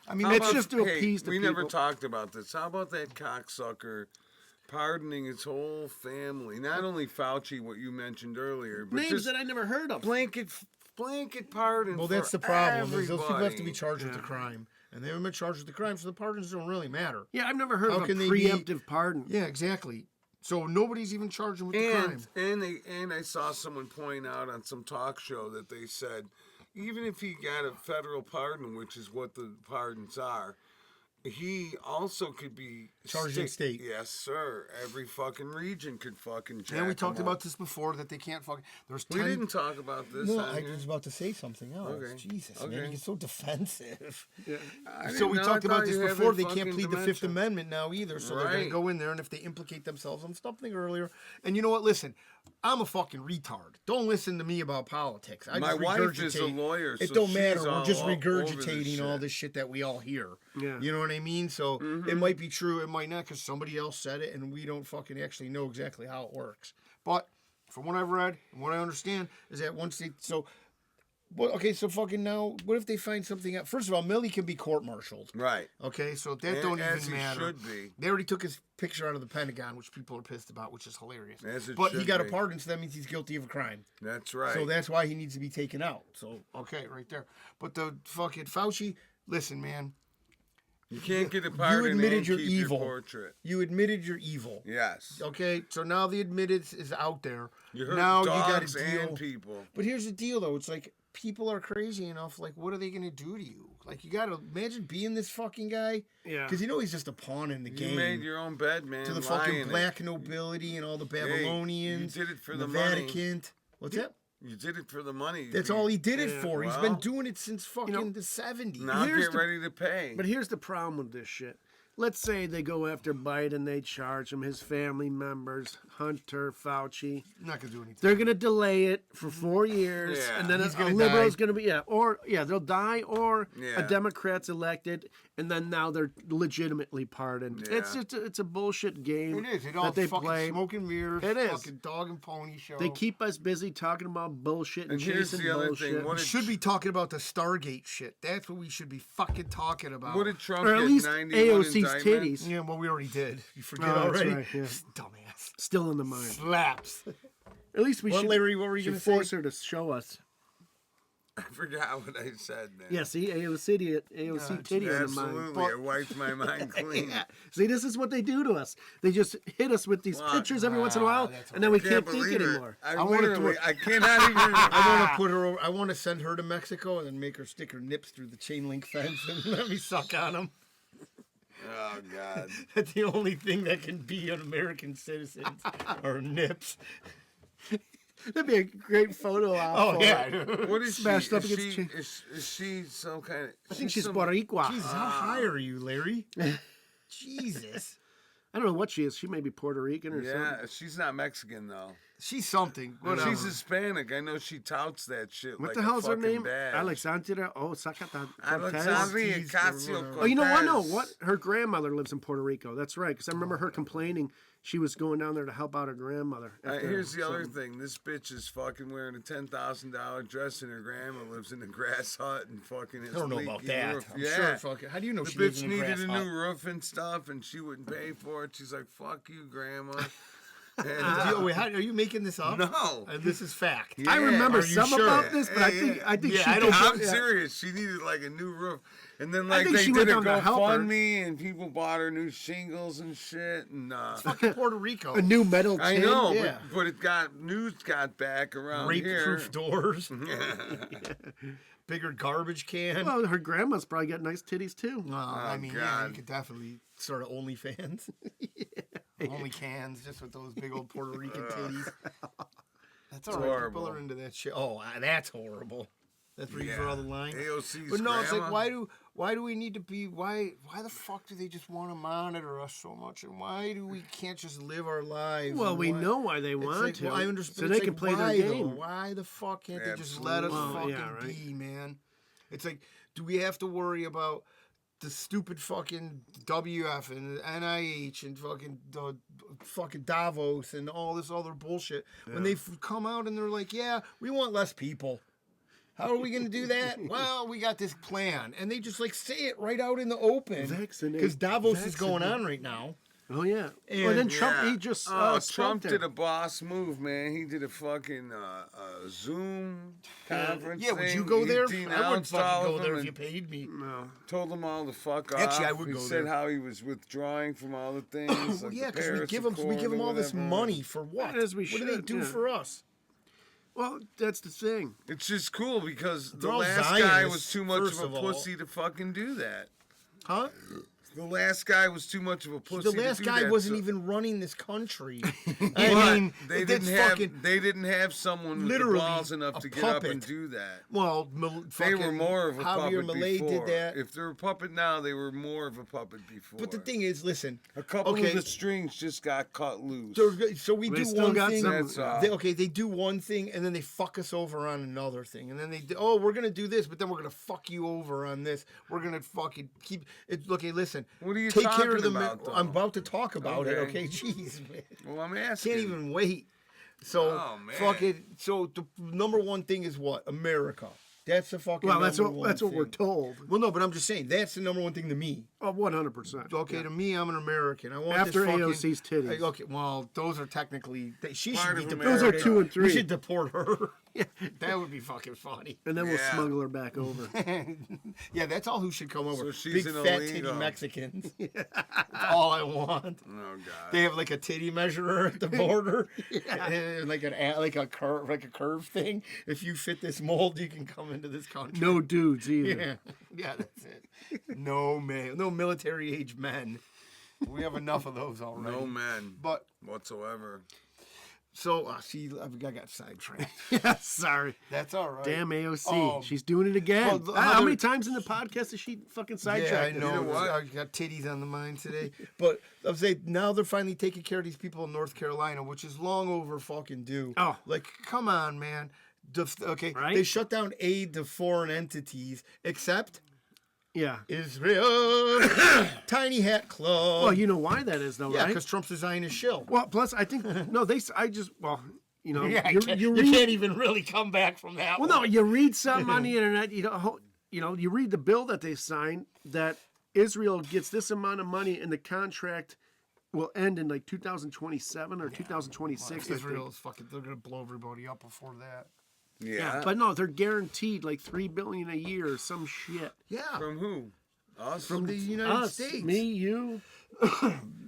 I mean, How that's about- just to hey, appease the we never people. talked about this. How about that cocksucker pardoning his whole family? Not only Fauci, what you mentioned earlier, but Names just that I never heard of. blanket pardon. well, that's for the problem. Is those people have to everybody. be charged with the crime, and they haven't been charged with the crime, so the pardons don't really matter. Yeah, I've never heard How of a can they be- preemptive pardon. Yeah, exactly. So nobody's even charged him with the crime. And I saw someone point out on some talk show that they said even if he got a federal pardon, which is what the pardons are, he also could be Charged in state. Yes, sir. Every fucking region could fucking jack And we him talked up. about this before that they can't fucking. There's We 10. didn't talk about this. No, on I here. was about to say something else. Okay. Jesus, Okay. man, you get so defensive. I So didn't we know. I talked about thought this you had before. a They can't fucking plead the Fifth dementia. Amendment now either. So they're going Right. to go in there, and if they implicate themselves on something earlier, and you know what? Listen, I'm a fucking retard. Don't listen to me about politics. I My just wife is a regurgitate. lawyer, It so don't she's matter. We're all just over this regurgitating all shit. this shit that we all hear. Yeah. You know what I mean? So it might be true, it might not, because somebody else said it, and we don't fucking actually know exactly how it works. But from what I've read and what I understand is that once they so fucking now, what if they find something out? First of all, Millie can be court-martialed. Right. Okay, so that And don't as even he matter. should be. They already took his picture out of the Pentagon, which people are pissed about, which is hilarious. As it But he should got a be. pardon, so that means he's guilty of a crime. That's right. So that's why he needs to be taken out. So okay, right there. But the fucking Fauci, listen, man, you can't get a pardon admitted and you're keep evil. your portrait. you admitted you're evil. Yes. Okay, so now the admittance is out there. You hurt now dogs you got to deal. and people. But here's the deal, though. It's like people are crazy enough. Like, what are they gonna do to you? Like, you gotta imagine being this fucking guy. Yeah. Because you know he's just a pawn in the You game. made your own bed, man. to the Lie fucking in black it. nobility and all the Babylonians. you did it for and the the money. Vatican. What's that? You did it for the money. That's all he did it Yeah, for. He's well, been doing it since fucking know, the 70s. Now Here's get the- ready to pay. But here's the problem with this shit. Let's say they go after Biden, they charge him, his family members, Hunter, Fauci. I'm not gonna do anything. They're gonna delay it for 4 years, Yeah. and then He's a gonna liberal's die. gonna be they'll die, or Yeah. a Democrat's elected, and then now they're legitimately pardoned. Yeah. It's a bullshit game It is. It all that they fucking play. smoke and mirrors. It is. Fucking dog and pony show. They keep us busy talking about bullshit and And here's chasing the other bullshit. thing. What We did, should be talking about the Stargate shit. That's what we should be fucking talking about. what did Trump Or at get? least 91 AOC's indictments? titties. Yeah, well, we already did. You forget Oh, that's already. right, yeah. Dumbass. Still in the mind. Slaps. At least we What, should, Larry, what were you should gonna say? force her to show us. I forgot what I said, man. Yeah, see, AOC titties in the mind. Absolutely. It wiped my mind clean. Yeah. See, this is what they do to us. They just hit us with these Wow. pictures every once in a while, and then we can't think believe it. anymore. I wanna literally, do- I cannot even. I want to put her over. I want to send her to Mexico and then make her stick her nips through the chain link fence and let me suck on them. Oh, God. That's the only thing that can be an American citizen or nips. That'd be a great photo op. Oh for yeah. it. What is Smashed she? up Is against she, chain. is she some kind of... I think she's some, Boricua. Jesus, how high are you, Larry? Jesus. I don't know what she is. She may be Puerto Rican or Yeah, something. she's not Mexican, though. She's something. Well, Whatever. she's Hispanic. I know she touts that shit What like the a hell's her fucking name? badge. Alexandria. Oh, Zacata Cortez. Alexandria Ortiz or Ocasio-Cortez. whatever. Oh, you know what? No, what? Her grandmother lives in Puerto Rico. That's right. Because I remember her complaining she was going down there to help out her grandmother. after Here's the other something. thing. This bitch is fucking wearing a $10,000 dress, and her grandma lives in a grass hut and fucking has I don't know leaky about that. roof. I'm Yeah. sure. Fucking. How do you know The she lives bitch in a grass needed a hut? new roof and stuff, and she wouldn't pay for it. She's like, "Fuck you, grandma." Wait, are you making this up? No. This is fact. Yeah. I remember Are you some sure? about this, but I think Yeah, she I don't- did- I'm serious. She needed like a new roof, and then I like think they she did went a down to help her. GoFundMe, and people bought her new shingles and shit. And Fucking Puerto Rico. a new metal tin. I know, yeah. but it got news got back around here. Rape-proof doors. Bigger garbage can. Well, her grandma's probably got nice titties too. I mean, yeah, God. you could definitely sort of OnlyFans. Only cans, just with those big old Puerto Rican titties. That's all right. horrible. People are into that shit. Oh, that's horrible. That's where you draw the line. AOC's But no, it's like grandma. why do we need to be why the fuck do they just want to monitor us so much, and why do we can't just live our lives? Well, and we why- know why they It's want like, to, well, I understand, so it's they like, can play why, their though? game. Why the fuck can't they just let us Absolutely. fucking Well, yeah, right. be, man? It's like, do we have to worry about the stupid fucking WF and NIH and fucking Davos and all this other bullshit when they come out and they're like, yeah, we want less people. How are we going to do that? Well, we got this plan. And they just like say it right out in the open. Vaccinate. Because Davos is going Vaccinate. on right now. Oh yeah. And- Well, then Trump, Yeah. he just Trump spoke did there. a boss move, man. He did a fucking Zoom conference. Yeah, would you thing. go He there? I would denounced all fucking go of there them if you and paid me. No. told them all to fuck off. Actually, I would he go said there. how he was withdrawing from all the things. Well, like yeah, the because we Paris give them Accord or all this whatever. money for what? As we what do they should, do yeah. for us? Well, that's the thing. It's just cool because the They're all last guy was Zionists, too much first of of a all. pussy to fucking do that. Huh? The last guy was too much of a pussy. The last to do guy that, wasn't so- even running this country. But I mean, they that's didn't have fucking they didn't have someone with the literally balls enough a to get up and puppet. do that. well. They were more of a Javier puppet Milei before. did that. If they're a puppet now, they were more of a puppet before. But the thing is, listen. a couple okay, of the strings just got cut loose. So we They do still one got thing. some- That's all. They do one thing and then they fuck us over on another thing, and then we're gonna do this, but then we're gonna fuck you over on this. We're gonna fucking keep it. Okay, listen. What are you take care talking of the about, though? I'm about to talk about it. Okay. Okay, jeez, man. Well, I'm asking. Can't even wait. So Oh, man. fucking. So the number one thing is what? America. That's the fucking. Well, that's number what one that's what we're thing. told. Well, no, but I'm just saying that's the number one thing to me. Oh, 100%. Okay, to me, I'm an American. I want After this fucking, AOC's titties. Okay, well, those are technically she Part should be of deported. America. Those are 2 and 3. We should deport her. That would be fucking funny. And then we'll Yeah. smuggle her back over. Yeah, that's all who should come over. So she's Big an fat titty illegal. Mexicans. That's all I want. Oh God. They have like a titty measurer at the border, and like a curve thing. If you fit this mold, you can come into this country. No dudes either. Yeah, that's it. No military age men. We have enough of those already. No men But whatsoever. so see, I got sidetracked. Yeah, sorry. That's all right. Damn AOC. Um, She's doing it again. well, the How other- many times in the podcast has she fucking Yeah, I sidetracked? know. You know what? I got titties on the mind today. But I'm saying now they're finally taking care of these people in North Carolina, which is long over fucking due. Oh. Like, come on, man. Okay, Right? they shut down aid to foreign entities, except Yeah. Israel. Tiny Hat Club. Well, you know why that is, though, yeah, right? because Trump's a Zionist shill. Well, plus, I think, no, you know, Yeah, you can't even really come back from that well, one. no, you read something on the internet, you read the bill that they signed that Israel gets this amount of money and the contract will end in like 2027 or 2026. I think. Israel is fucking, they're going to blow everybody up before that. Yeah. But no, they're guaranteed like $3 billion a year or some shit. Yeah, From who? Us. from the United Us, States. me, you.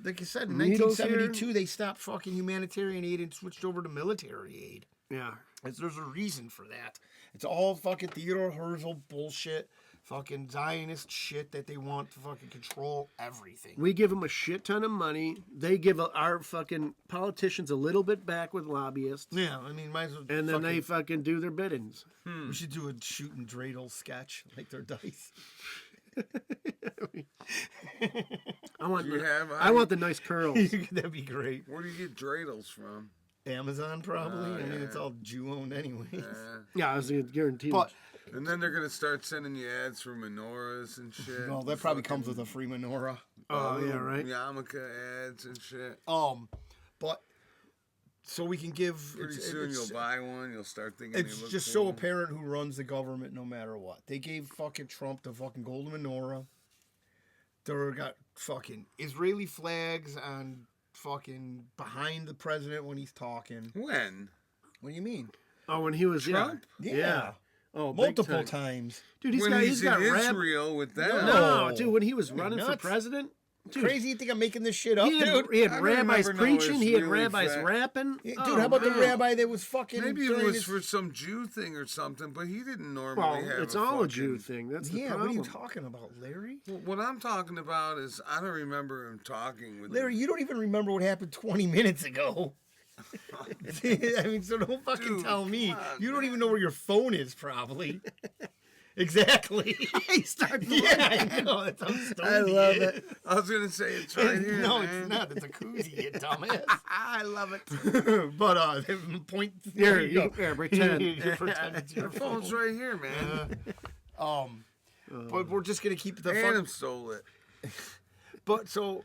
Like I said, in Needles here. 1972, they stopped fucking humanitarian aid and switched over to military aid. Yeah. There's a reason for that. It's all fucking Theodore Herzl bullshit, fucking Zionist shit that they want to fucking control everything. We give them a shit ton of money. They give our fucking politicians a little bit back with lobbyists. Yeah, I mean, might as well. And then they fucking do their biddings. we should do a shoot and dreidel sketch like their dice. I want, You have- I want the nice curls. That'd be great. Where do you get dreidels from? Amazon probably. I mean, yeah. it's all Jew owned anyways. Yeah, I was guaranteed. But And then they're gonna start sending you ads for menorahs and shit. no, that probably comes with a free menorah. oh yeah, right. yarmulke ads and shit. But so we can give. Pretty it's- soon it's- you'll buy one. You'll start thinking. It's they look just so cool. apparent who runs the government no matter what. They gave fucking Trump the fucking golden menorah. They got fucking Israeli flags on fucking behind the president when he's talking. When? What do you mean? Oh, when he was Trump? Yeah. Oh, big Multiple time. times. Dude, he's When got he's in rap. Israel with them. No, No. dude, when he was running for nuts? president, dude, Crazy, you think I'm making this shit up, he had, dude? he had I don't rabbis remember no preaching. He had Israeli rabbis fact. rapping. Dude, Oh, how about the man. rabbi that was fucking... Maybe it during was his- for some Jew thing or something, but he didn't normally Well, have it's a all a fucking... Jew thing. That's the Yeah, problem. what are you talking about, Larry? Well, what I'm talking about is I don't remember him talking with Larry, him. you don't even remember what happened 20 minutes ago. I mean, so don't fucking Dude, tell me. come on, You don't even know where your phone is, probably. Exactly. He started Yeah, I know. That's how stupid I love he it. is. I was gonna say it's right here. No, man. it's not. It's a koozie, you dumbass. I love it. But point. Here, There you go. here, pretend. You pretend it's your The phone's phone. right here, man. But we're just gonna keep the Adam fun. stole it. But so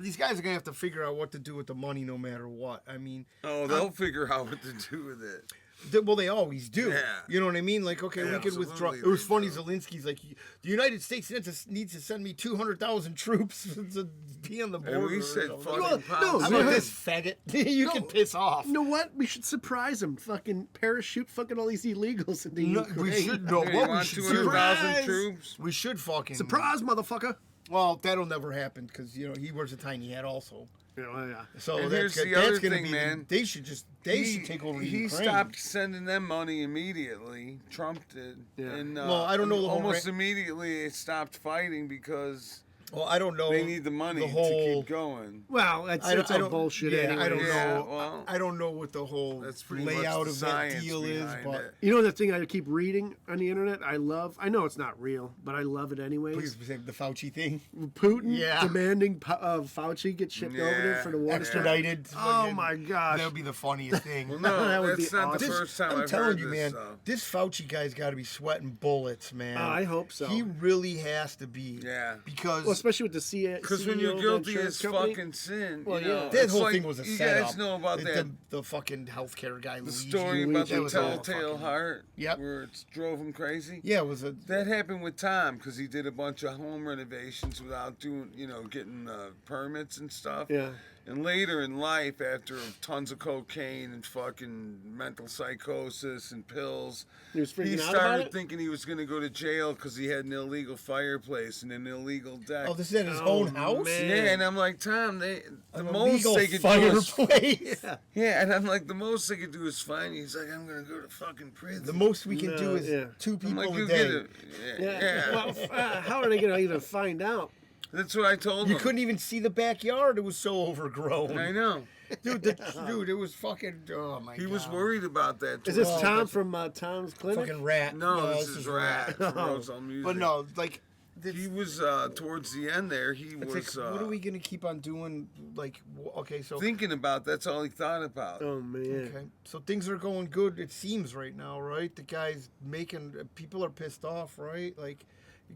these guys are gonna have to figure out what to do with the money, no matter what. I mean, Oh, they'll figure out what to do with it. well, they always do. Yeah. You know what I mean? Like, okay, Yeah, we can withdraw. absolutely It was they funny. do. Zelensky's like, the United States needs to send me 200,000 troops to be on the border. And we said or fucking something. no, How pounds. about this faggot? You No. can piss off. You know what? We should surprise him. Fucking parachute fucking all these illegals into No, Ukraine. we should know Hey, you what we want should 200,000 Surprise! troops? We should fucking Surprise, motherfucker. Well, that'll never happen because he wears a tiny hat also. Yeah. So And that's here's the that's other gonna thing, be. man. They should take over He Ukraine. stopped sending them money immediately. Trump did. Yeah. And, Well, I don't know the whole almost immediately they stopped fighting because Well, I don't know. they need the money whole, to keep going. Well, it's all bullshit yeah, anyway. I don't Yeah, know. well, I don't know what the whole That's pretty much layout the of that science deal is, behind but it. You know the thing I keep reading on the internet? I know it's not real, but I love it anyways. please say the Fauci thing. Putin Yeah. demanding Fauci get shipped over there Yeah. for the water. Extradited. Oh my gosh. That would be the funniest thing. Well, no, That would that's be not the awesome. first time I'm I've telling heard you, this. man. This Fauci guy's got to be sweating bullets, man. I hope so. He really has to be. Yeah. Because Well, especially with the CEO. Because when you're guilty as fucking sin, Well, you know, yeah. that it's whole like, thing was a you setup. guys know about that The fucking healthcare guy. the story about that the was all telltale fucking- heart, Yep. where it drove him crazy. Yeah, it was a. That happened with Tom because he did a bunch of home renovations without getting permits and stuff. Yeah. And later in life, after tons of cocaine and fucking mental psychosis and pills, He was freaking out about started it? thinking he was going to go to jail because he had an illegal fireplace and an illegal deck. Oh, this is at his Oh, own house. man. Yeah, and I'm like, Tom, the An most illegal they could do is fireplace. yeah, and I'm like, the most they could do is fine. He's like, I'm gonna go to fucking prison. The most we can No, do is yeah. 2 I'm people like, a you day. get it. Yeah. Well, how are they going to even find out? That's what I told You him. couldn't even see the backyard; it was so overgrown. I know. Dude, dude, it was fucking. Oh my god. He was worried about that. Is too. this Oh, Tom that's- from Tom's Clinic? fucking rat. No, this is Rat from Oh. Rosal Music. But no, like, He was towards the end there. He it's was like, what are we gonna keep on doing? Like, okay, so thinking about. That's all he thought about. Oh, man. okay, so things are going good. It seems right now, right? The guy's making people are pissed off, right? Like,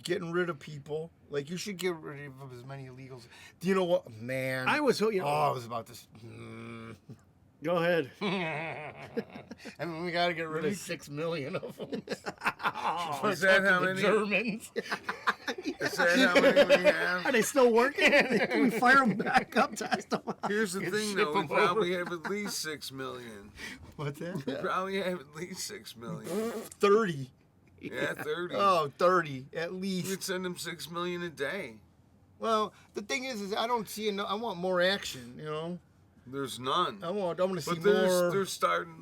getting rid of people. Like, you should get rid of as many illegals. Do you know what, man? I was, Oh, I was about to. Go ahead. I mean, we got to get rid of 6 million of them. Is that how the many? Germans? Is that how many we have? Are they still working? Can we fire them back up? Test them out? Here's the thing, though. We them probably have at least 6 million. What's that? We probably have at least 6 million. 30. Yeah, 30. Oh, 30 at We'd least. send them 6 million a day. Well, the thing is I don't see enough. I want more action. You know, There's none. I want to see But more. they're starting.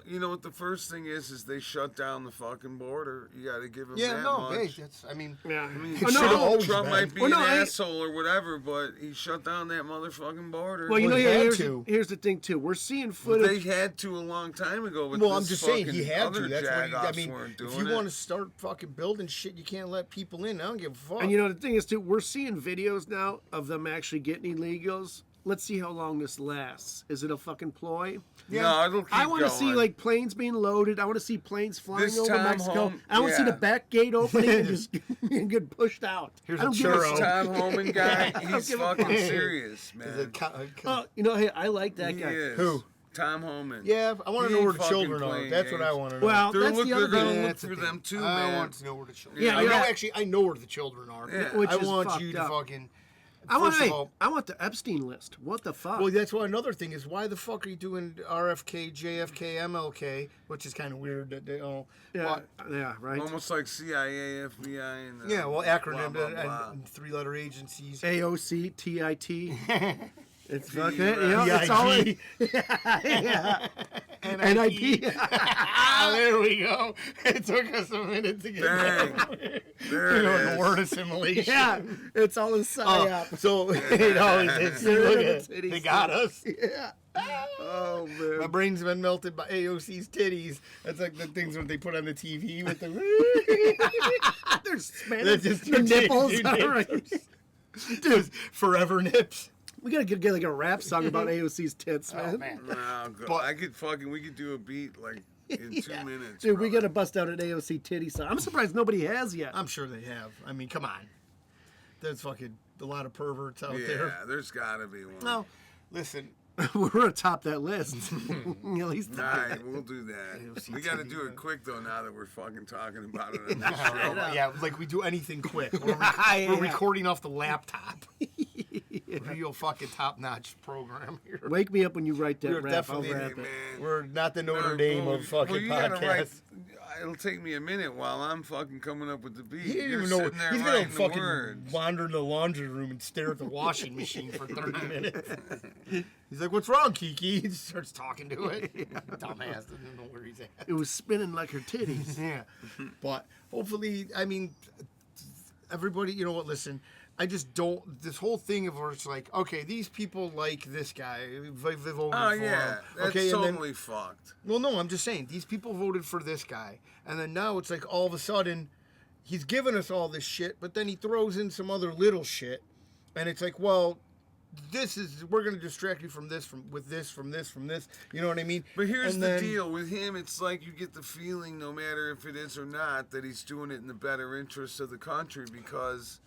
You know what the first thing is they shut down the fucking border. You got to give them Yeah, that no, much. hey, that's. I mean, Yeah. I mean, It should've always Trump been. might be Well, no, an I- asshole or whatever, but he shut down that motherfucking border. Well, you know, he yeah, had here's, to. here's the thing, too. We're seeing But they footage. had to a long time ago. But well, I'm just saying he fucking had other to. That's what he, I jagoffs mean. weren't If doing you it. want to start fucking building shit, you can't let people in. I don't give a fuck. And you know, the thing is, too, we're seeing videos now of them actually getting illegals. Let's see how long this lasts. Is it a fucking ploy? No, it'll keep I want to see going. like planes being loaded. I want to see planes flying This over time Mexico. home, I want to see yeah. the back gate opening and just and get pushed out. Here's I don't a give churro. This Tom Homan guy, I don't he's give a fucking fuck. serious, Is man. it Oh, you know, hey, I like that He guy. is. Who? Tom Homan. yeah, I want to He know ain't where the fucking children are. playing That's what I games. want to know. Well, They're, that's look, the they're other gonna thing. look That's the for thing. them too, I man. want to know where the children. Yeah, I know. yeah. Actually, I know where the children are. Yeah. Which I is want fucked you to up. fucking. First of all, I want the Epstein list. What the fuck? well, that's why another thing is why the fuck are you doing RFK, JFK, MLK, which is kind of weird that they all. yeah, yeah, right. Almost like CIA, FBI, and Yeah, well, acronym blah, blah, blah. and three-letter agencies. AOC, TIT. It's fucking, BIG. it's all yeah. NIP. There we go. It took us a minute to get Bang. there. There it The is. word assimilation. Yeah, it's all a psyop. So, look at it. They got us. Yeah. Oh, man. My brain's been melted by AOC's titties. That's like the things when they put on the TV with the. They're spanning That's just the two nipples. titties, All two right. nipples. Dude, forever nips. We gotta get like a rap song about AOC's tits, man. Oh, man. No, go- But- we could do a beat like in 2 minutes. Dude, we brother. gotta bust out an AOC titty song. I'm surprised nobody has yet. I'm sure they have. I mean, come on. There's fucking a lot of perverts out Yeah, there. there's gotta be one. No, listen. We're atop that list. At least. All right, we'll do that. AOC We got to titty, do it man. quick though. Now that we're fucking talking about it on the show. Yeah, like we do anything quick. We're Yeah. recording off the laptop. Real fucking top-notch program here. Wake me up when you write that We're rap. I'll definitely- rap Hey, it. man. We're not the Notre No, Dame well, of fucking you gotta write- podcasts. It'll take me a minute while I'm fucking coming up with the beat. He didn't You're even know. sitting there He's gonna writing the fucking words. wander in the laundry room and stare at the washing machine for 30 minutes. He's like, "What's wrong, Kiki?" He just starts talking to it. Dumbass doesn't know where he's at. It was spinning like her titties. Yeah, but hopefully, I mean, everybody, you know what? Listen, I just don't. This whole thing of where it's like, okay, these people like this guy. They voted Oh for yeah, him. that's Okay, and then totally fucked. well, no, I'm just saying these people voted for this guy, and then now it's like all of a sudden, he's giving us all this shit, but then he throws in some other little shit, and it's like, well, we're gonna distract you from this, from this. You know what I mean? But here's And the then- deal with him: it's like you get the feeling, no matter if it is or not, that he's doing it in the better interest of the country because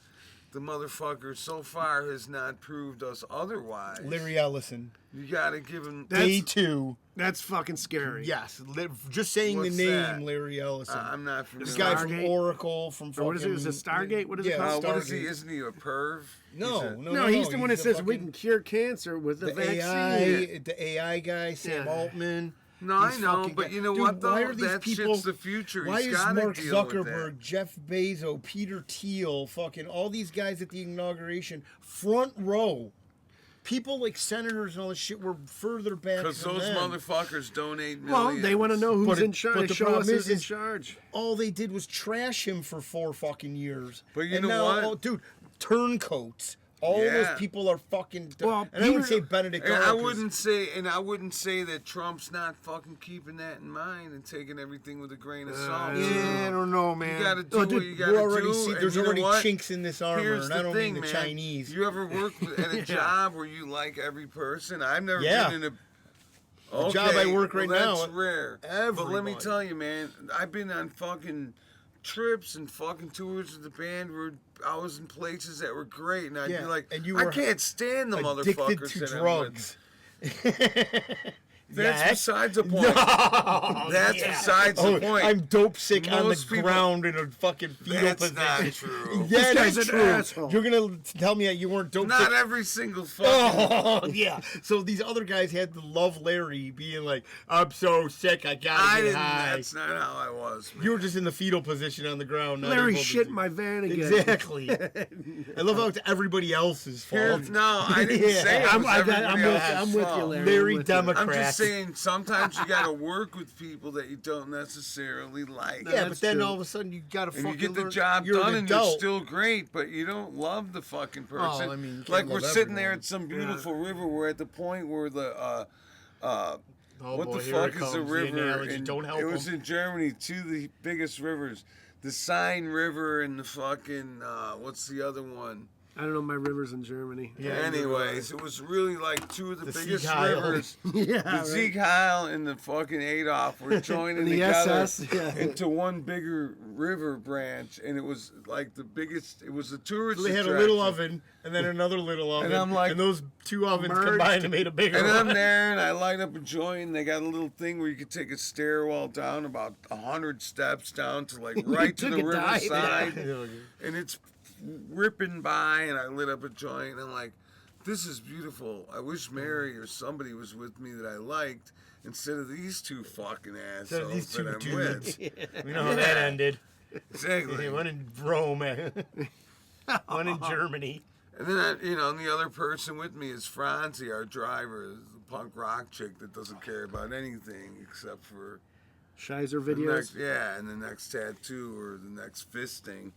the motherfucker so far has not proved us otherwise. Larry Ellison, You gotta give him. A2. That's fucking scary. Yes, just saying What's the name that? Larry Ellison. I'm not familiar. This guy from Stargate? Oracle, from Or fucking. what is it? Is it Stargate? What is it yeah, called? What is he? Stargate. Isn't he a perv? No, He's a- no, No, he's the one that the says we fucking- can cure cancer with the vaccine. The AI guy, Sam Yeah. Altman. No, these I know, fucking but guys. you know Dude, what, though? why are these That people, shit's the future. Why He's is gotta Mark deal with Zuckerberg, Jeff Bezos, Peter Thiel, fucking all these guys at the inauguration, front row? People like senators and all this shit were further back Because than those them. motherfuckers donate Well, millions. they want to know who's But in charge. but the Show problem us who's in is charge. All they did was trash him for 4 fucking years. But you and know now, what? Oh, dude, turncoats. All Yeah. those people are fucking. Well, and I would Peter- say Benedict. And I Arnold wouldn't say that Trump's not fucking keeping that in mind and taking everything with a grain of salt. Yeah, I don't know, man. You gotta do Oh, what dude, you we gotta already do. see and there's you know already what? chinks in this armor, Here's and I don't thing, mean the man. Chinese. You ever worked at a job where you like every person? I've never Yeah. been in a. The job I work right now, That's rare. But let me everybody. tell you, man, I've been on fucking trips and fucking tours with the band where I was in places that were great, and I'd Yeah, be like, and you I were can't stand the Addicted motherfuckers to that I'm drugs. with. That's Yes. besides the point. That's beside the point. I'm dope sick on the Most people- ground in a fucking fetal That's position. not true. Yeah, guy's that's an true. asshole. You're gonna tell me that you weren't dope Not sick. every single fucking. Oh yeah. So these other guys had to love Larry, being like, "I'm so sick, I gotta I get didn't. high." That's not how I was. Man. You were just in the fetal position on the ground. not Larry able to shit do- in my van again. Exactly. I love how it's everybody else's fault. No, I didn't Yeah. say it was I'm everybody with, else's I'm with you, fault. Larry. Larry I'm with you. Democrat. I'm just saying, sometimes you gotta work with people that you don't necessarily like. Yeah, That's but then true. all of a sudden you gotta And fucking you get the learn- job you're done an and you're adult. still great, but you don't love the fucking person. I mean, you can't like we're love sitting there everyone. at some beautiful river. We're at the point where the Oh what boy, the here fuck it is comes, the river? analogy. in- Don't help it was him. in Germany, two of the biggest rivers. The Seine River and the fucking what's the other one? I don't know my rivers in Germany. Yeah, Anyways, it was really like two of the biggest Sieg Heil. rivers. Yeah, The right. Sieg Heil and the fucking Adolf were joining And the together SS, yeah. into one bigger river branch, and it was like the biggest. It was a tourist. So they had a little attraction. oven and then another little oven, I'm like- and those two ovens Merged. combined and made a bigger And I'm one. there, and I light up a joint. And they got a little thing where you could take a stairwell down about 100 steps down to like right to took the a dive. riverside, and it's ripping by, and I lit up a joint, and I'm like, this is beautiful. I wish Mary or somebody was with me that I liked instead of these two fucking Instead of assholes these two that I'm dudes. with. We know how that ended. Exactly. One in Rome, one in Germany. And then, the other person with me is Franzi, our driver, the punk rock chick that doesn't care about anything except for Shizer the videos. next, and the next tattoo or the next fisting.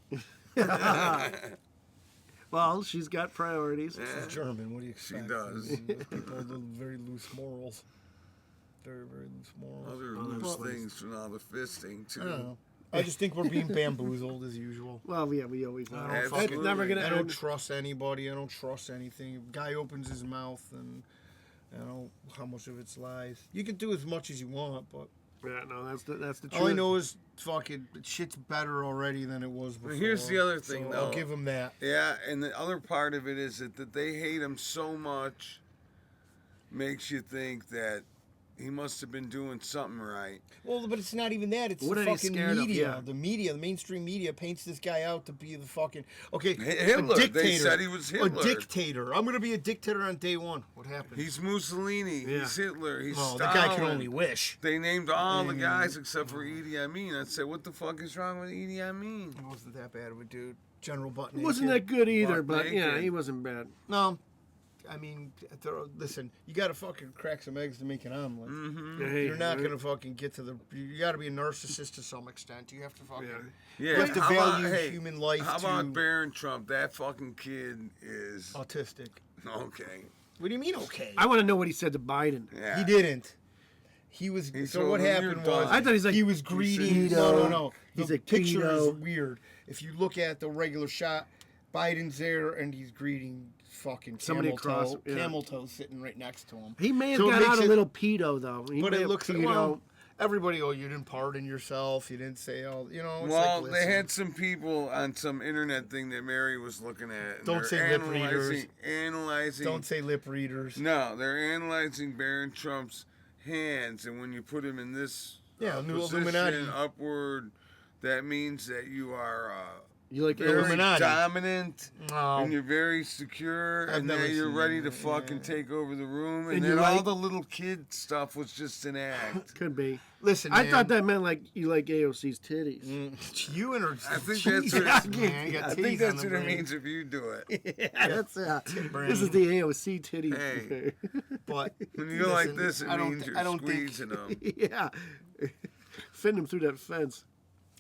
Well, she's got priorities. She's German. What do you expect? She does. Those people have very loose morals. Very, very loose morals. Other loose things from all the fisting, too. I don't know. I just think we're being bamboozled as usual. Well, yeah, we always are. That's Absolutely. never gonna I don't end. trust anybody. I don't trust anything. If a guy opens his mouth and I don't know how much of it's lies. You can do as much as you want, but Yeah, no, that's the truth. all I know is fucking shit's better already than it was before. Here's the other thing, so though. I'll give him that. Yeah, and the other part of it is that they hate him so much makes you think that he must have been doing something right. Well, but it's not even that. It's What the are they fucking scared of? media. Yeah. The media, the mainstream media paints this guy out to be the fucking... Okay, Hitler. a dictator. They said he was Hitler. A dictator. I'm going to be a dictator on day one. What happened? He's Mussolini. Yeah. He's Hitler. He's well, Stalin. the guy can only wish. They named all the guys except for Idi Amin. I said, what the fuck is wrong with Idi Amin? He wasn't that bad of a dude. General Butt He wasn't that good either, Butt but yeah, naked. he wasn't bad. No. I mean, listen, you got to fucking crack some eggs to make an omelet. Hey, You're not going to fucking get to the... You got to be a narcissist to some extent. You have to fucking... Yeah, You have to how about- value hey, human life How to... about Barron Trump? That fucking kid is autistic. okay. What do you mean, okay? I want to know what he said to Biden. Yeah, He didn't. He was. He So told what him, happened "You're was done." I thought he's like, he was greeting. keto. No. He's The a picture is keto. weird. If you look at the regular shot, Biden's there and he's greeting fucking Somebody camel across- toe. yeah. Camel toe sitting right next to him. He may have So it got makes out a it- little pedo though. He But may it have looks pedo. well. Everybody, oh, you didn't pardon yourself. You didn't say all. You know. It's Well, like, they listen, had some people on some internet thing that Mary was looking at. and Don't they're say lip readers. Analyzing. Don't say lip readers. No, they're analyzing Barron Trump's hands, and when you put him in this Yeah, new position Illuminati. upward, that means that you are You like very Illuminati. dominant, No. and you're very secure, I've and never that you're seen ready that, to fucking yeah. take over the room, and And then you all like- the little kid stuff was just an act. Could be. Listen, I man. thought that meant like you like AOC's titties. You and her. I think Jesus, that's what man, you got I titties think on that's the what it brain. means if you do it. Yeah, that's brain. this is the AOC titties. Hey. But When you go like listen, this, it I don't means thi- you're I don't think- squeezing them. yeah, fitting him through that fence.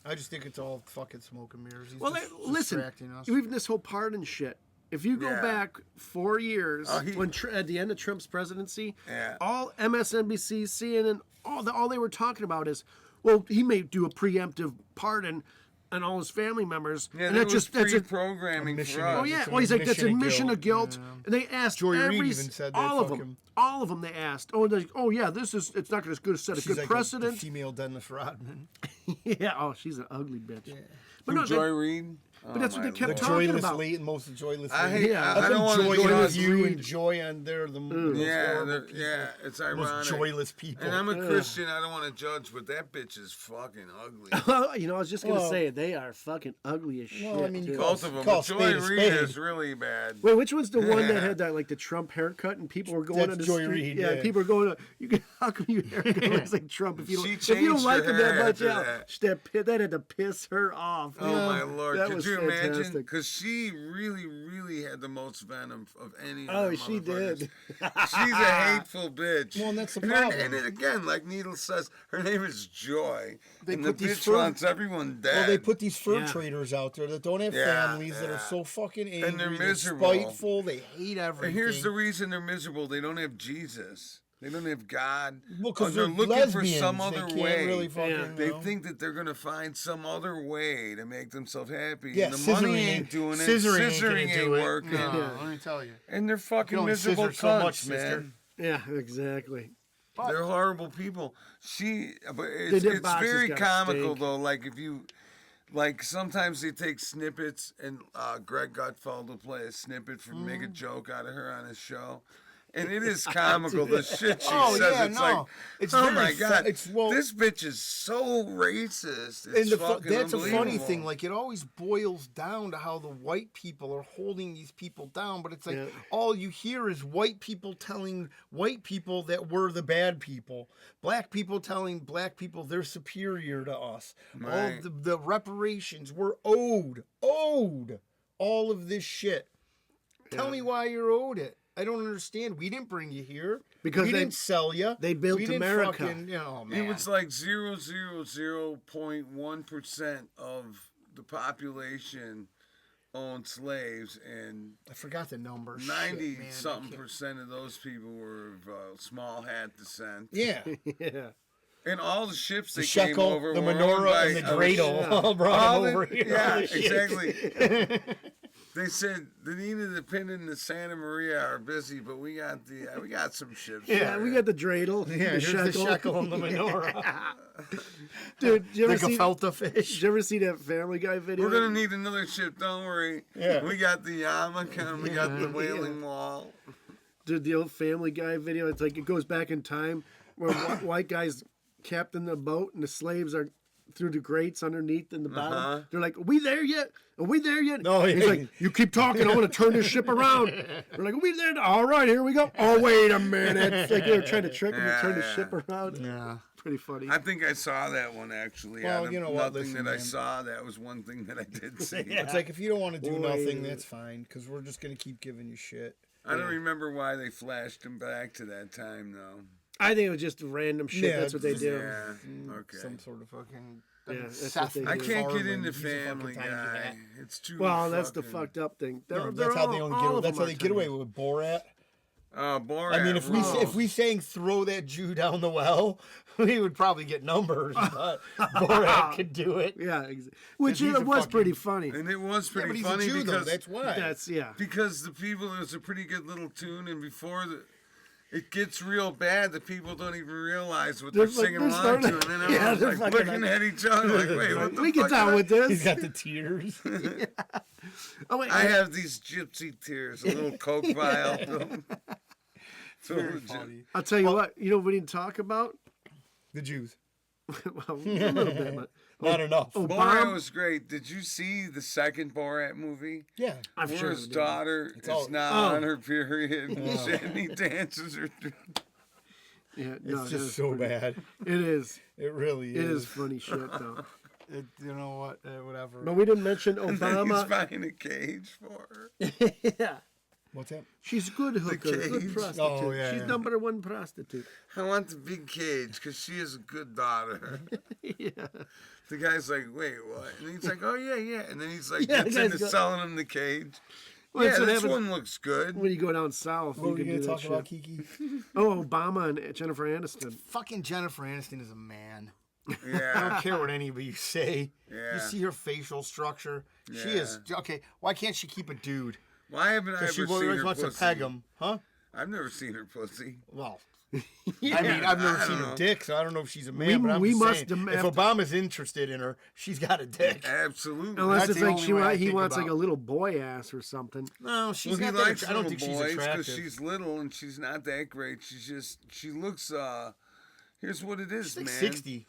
I just think it's all fucking smoke and mirrors. He's Well, just listen, distracting us. even this whole pardon shit. If you go Yeah. back 4 years, Oh, when at the end of Trump's presidency, Yeah. all MSNBC, CNN, all they were talking about is, well, he may do a preemptive pardon on all his family members, Yeah, and there that's was just that's a, pre-programming mission for of- us. oh yeah. It's an Well, he's like that's admission of admission of guilt. guilt, and they asked Joy Reid every even said that, all of fuck them, him. all of them. They asked, oh yeah, this is it's not going to set a She's good like precedent. a female Dennis Rodman. Yeah, oh, she's an ugly bitch. But Who, no, Joy Reid? but that's what they my kept Lord. The talking joyless about. late and most joyless I late. hate. Yeah. I don't want to joy join on us. you and joy on there. The most Yeah, horrible people, yeah, it's most ironic. joyless people. And I'm a Christian. I don't want to judge, but that bitch is fucking ugly. Well, you know, I was just gonna Well- say they are fucking ugly as shit. Well, I mean, you too. call- Both of them. Call But spade Joy a Reid spade. is really bad. Wait, which one's the one that Yeah. had that like the Trump haircut and people were going That's on the Joy street? Reid, yeah, yeah. people were going. How come your haircut looks like Trump? If you She don't, if you don't changed like her him that hair much, after yeah, that had to piss her off. Oh my Lord! that Could was you imagine? fantastic. Because she really had the most venom of any. Of Oh, them she motherfuckers. did. She's a hateful bitch. Well, and that's the then- problem. And then again, like Needle says, her name is Joy, They and the put these bitch fur- wants everyone dead. Well, they put these fur Yeah. traders out there that don't have Yeah, families, that yeah. are so fucking angry, And they're they're miserable. spiteful, they hate everything. And here's the reason they're miserable: they don't have Jesus. They don't have God. Well, 'cause they're they're looking for lesbians. some They other can't way. really fucking, Yeah. They you know. think that they're gonna find some other way to make themselves happy. Yeah, and the money scissoring ain't doing it. scissoring ain't Scissoring gonna ain't do it. working. No, Yeah. let me tell you. And they're You fucking can only miserable scissor so cunts, much, sister. man. Yeah, exactly. They're horrible people. But They it's, did it's boxes very got comical steak. though. Like if you, like sometimes they take snippets, and Greg Gutfeld will play a snippet for make a joke out of her on his show, And it is comical, the shit she Oh, says. yeah, it's no. like, It's oh very my God, well, this bitch is so racist. and It's that's a funny unbelievable. thing. Like, it always boils down to how the white people are holding these people down. But it's like all you hear is white people telling white people that we're the bad people. Black people telling black people they're superior to us. All Right. of the reparations we're owed all of this shit. Tell me why you're owed it. I don't understand. We didn't bring you here. Because we they- didn't sell you. they built we didn't America. Fucking, oh, man. It was like 0.1% of the population owned slaves, and I forgot the number. 90 Shit, man, I something can't- percent of those people were of small hat descent. Yeah. Yeah. And all the ships The that came shekel, over the were owned menorah, by and the other dreidel ships. all brought All them the- over here. Yeah, All the shit. exactly. They said the Nina, the Pin, and the Santa Maria are busy, but we got some ships. Yeah, for we ya. got the dreidel, Yeah, the here's shekel. the shekel and the menorah. Dude, did you The ever see? gefilte Did fish. you ever see that Family Guy video? We're gonna need another ship. Don't worry. Yeah. We got the yarmulke. We got the Wailing Wall. Dude, the old Family Guy video. It's like it goes back in time where white guys captain the boat and the slaves are through the grates underneath in the bottom. Uh-huh. They're like, "Are we there yet? Are we there yet?" No, He's yeah. like, "You keep talking. I want to turn this ship around." They're like, "Are we there? All right, here we go." Oh, wait a minute! It's like they were trying to trick him to turn the Yeah, ship around. Yeah. Pretty funny. I think I saw that one actually. Well, Out of you know what, nothing listen, that I man. saw. That was one thing that I did see. It's like, if you don't want to do Boy. nothing, that's fine, because we're just going to keep giving you shit. I don't remember why they flashed him back to that time though. I think it was just random shit. Yeah, That's what they it's do. Yeah. Okay. Some sort of fucking... Yeah, that's what Seth they do. I can't get MacFarlane, into he's a fucking Family tiny Guy. cat. It's too. Well, that's the fucking- fucked up thing. No, that's how they only get. That's how they get away with Borat. Borat. I mean, if rules. we sang "Throw That Jew Down the Well," we would probably get numbers, but Borat could do it. Yeah, which he's it a was fucking- pretty funny. And it was Yeah, pretty but he's funny a Jew, though. because That's why. That's because the people, it was a pretty good little tune, and before it gets real bad, the people don't even realize what they're They're like- singing they're along to, starting- and then Yeah, everyone's they're like fucking looking like- at each other like, wait, what the We fuck get down is with that? He's this. got the tears. Oh wait, I have these gypsy tears, a little coke vial. So Very legit. funny. I'll tell you what. You know what we didn't talk about? The Jews. Well, a little bit, but Not enough. oh, Borat Bomb. was great. Did you see the second Borat movie? Yeah. I'm Where sure. his we did. daughter is all- now Oh. on her period and he dances her through. Yeah, no, It's that just was so pretty- bad. It is. It really It is. is funny shit though. You know what? Whatever. But we didn't mention And then he's Obama. buying a cage for her. Yeah, What's that? she's a good hooker, cage. good prostitute. Oh, yeah, She's yeah. #1 prostitute. I want the big cage because she is a good daughter. Yeah. The guy's like, wait, what? And he's like, oh, yeah, yeah. And then he's like, Yeah, gets the guy's into got- selling him the cage. Well, Yeah, that's what this happens one looks good. when you go down south. What you were we can going do to that talk shit. about, Kiki? Oh, Obama and Jennifer Aniston. Fucking Jennifer Aniston is a man. I Yeah. don't care what anybody say. Yeah. You see her facial structure. She Yeah. is okay. Why can't she keep a dude? Why haven't I ever Because she seen always her wants pussy? to peg him, huh? I've never seen her pussy. Well, I mean, I've never I seen don't her know. dick, so I don't know if she's a man. But I'm we just must saying, if have to- Obama's interested in her, she's got a dick. Absolutely. Unless That's it's the like only way I he think wants about like a little boy ass or something. No, she's Well, he not that likes I don't little think she's boys attractive. she's little and she's not that great. She looks. Here's what it is, She's like man. 60.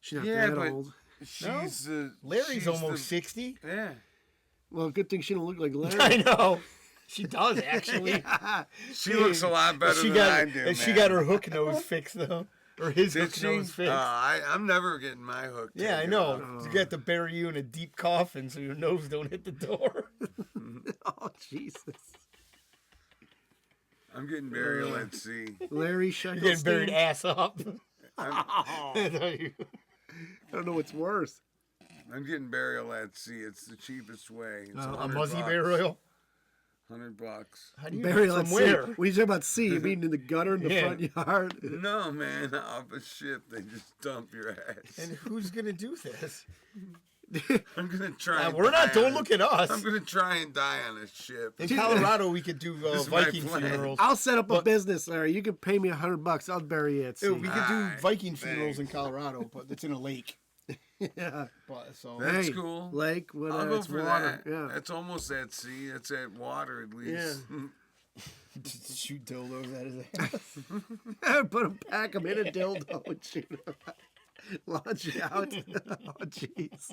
She's not Yeah, that but- old. She's Larry's she's almost 60. Yeah. Well, good thing she don't look like Larry. I know. She does actually. She looks a lot better she than got, I do. and she man. got her hook nose fixed though, or his Did hook she? nose fixed. I'm never getting my hook. Yeah, I taken know. off. You got to bury you in a deep coffin so your nose don't hit the door. Oh Jesus, I'm getting burial at sea. Larry You're getting buried Shackelstein. ass up. I don't know what's worse. I'm getting burial at sea. It's the cheapest way. It's A $100 muzzy bucks. burial. $100. How do you Burial from at where? sea. When you talk about sea, you mean in the gutter in the Yeah. front yard? No, man, off a ship, they just dump your ass. And who's gonna do this? I'm gonna try. And We're not. die Don't on look it. at us. I'm gonna try and die on a ship. In Colorado, we could do This is my Viking plan. funerals. I'll set up a business, Larry. You can pay me $100. I'll bury you at sea. Dude, we could do Alright, Viking funerals in thanks. Colorado, but it's in a lake. Yeah. But so That's Hey, cool. Lake, I'll whatever. go It's for water. that. Yeah. That's almost at sea. It's at water at least. Yeah. Just shoot dildos at his ass. Pack him in a dildo and shoot him. Launch it out. Oh, jeez.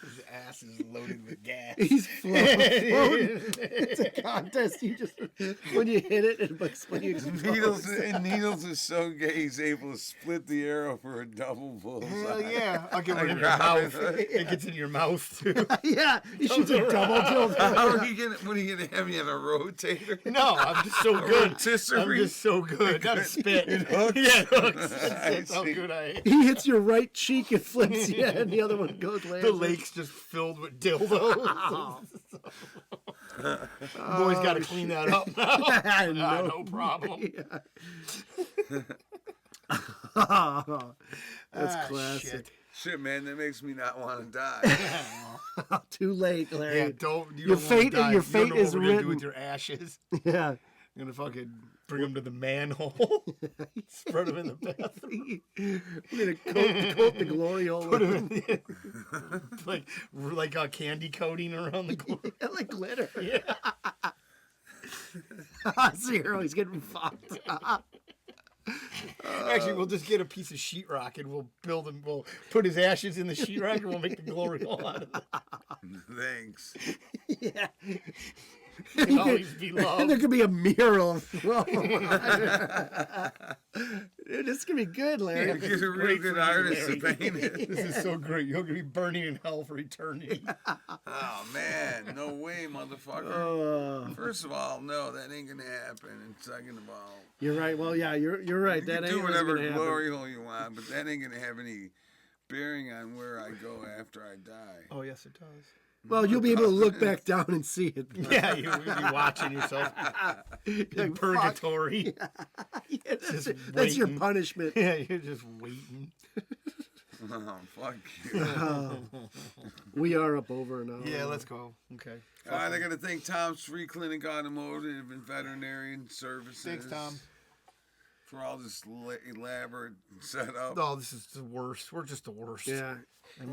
His ass is loaded with gas. He's floating. It's a contest. You just, when you hit it, when you explode. Needles is so gay, he's able to split the arrow for a double bullseye. Hell yeah. I'll get one in your Robin mouth. Hood. It gets in your mouth, too. Yeah, he shoots a double dildo. How are you gonna? What are you gonna have? You have a rotator? No, I'm just so good. rotisserie? I'm just so good. Not a spit. It hooks? Yeah, it hooks. I That's how see. good I am. He hits your right cheek and flips you, and the other one goes The lake's just filled with dildos. Boys got to clean that up now. No problem. That's classic. Shit. Shit, man, that makes me not want to die. Too late, Larry. Yeah, don't. You Your don't wanna fate- die. your You don't fate know is what we're gonna do written. with your ashes. Yeah. You're gonna fucking bring them to the manhole. Spread them in the bathroom. We're gonna coat the glory hole. Put 'em in the, like candy coating around the glory. like glitter. Yeah. Zero, he's getting fucked. Actually, we'll just get a piece of sheetrock and we'll build him. We'll put his ashes in the sheetrock and we'll make the glory hole out of it. Thanks. Yeah. He'll always be And there loved. could be a mural. Dude, this could be good, Larry. You're a real good artist to paint it. This is so great. You're gonna be burning in hell for eternity. Oh man, no way, motherfucker. Uh, First of all, no, that ain't gonna happen. And second of all, you're right. Well, yeah, you're right. you That can ain't do whatever gonna happen. glory hole you want, but that ain't gonna have any bearing on where I go after I die. Oh yes, it does. Well, you'll be able to look back down and see it. Yeah, you'll be watching yourself in purgatory. Yeah, Just that's your waiting. punishment. Yeah, you're just waiting. Oh, fuck you. We are up over now. Yeah, let's go. Okay. All right, I got to thank Tom's Free Clinic Automotive and Veterinarian Services. Thanks, Tom. For all this elaborate setup. Oh, this is the worst. We're just the worst. Yeah.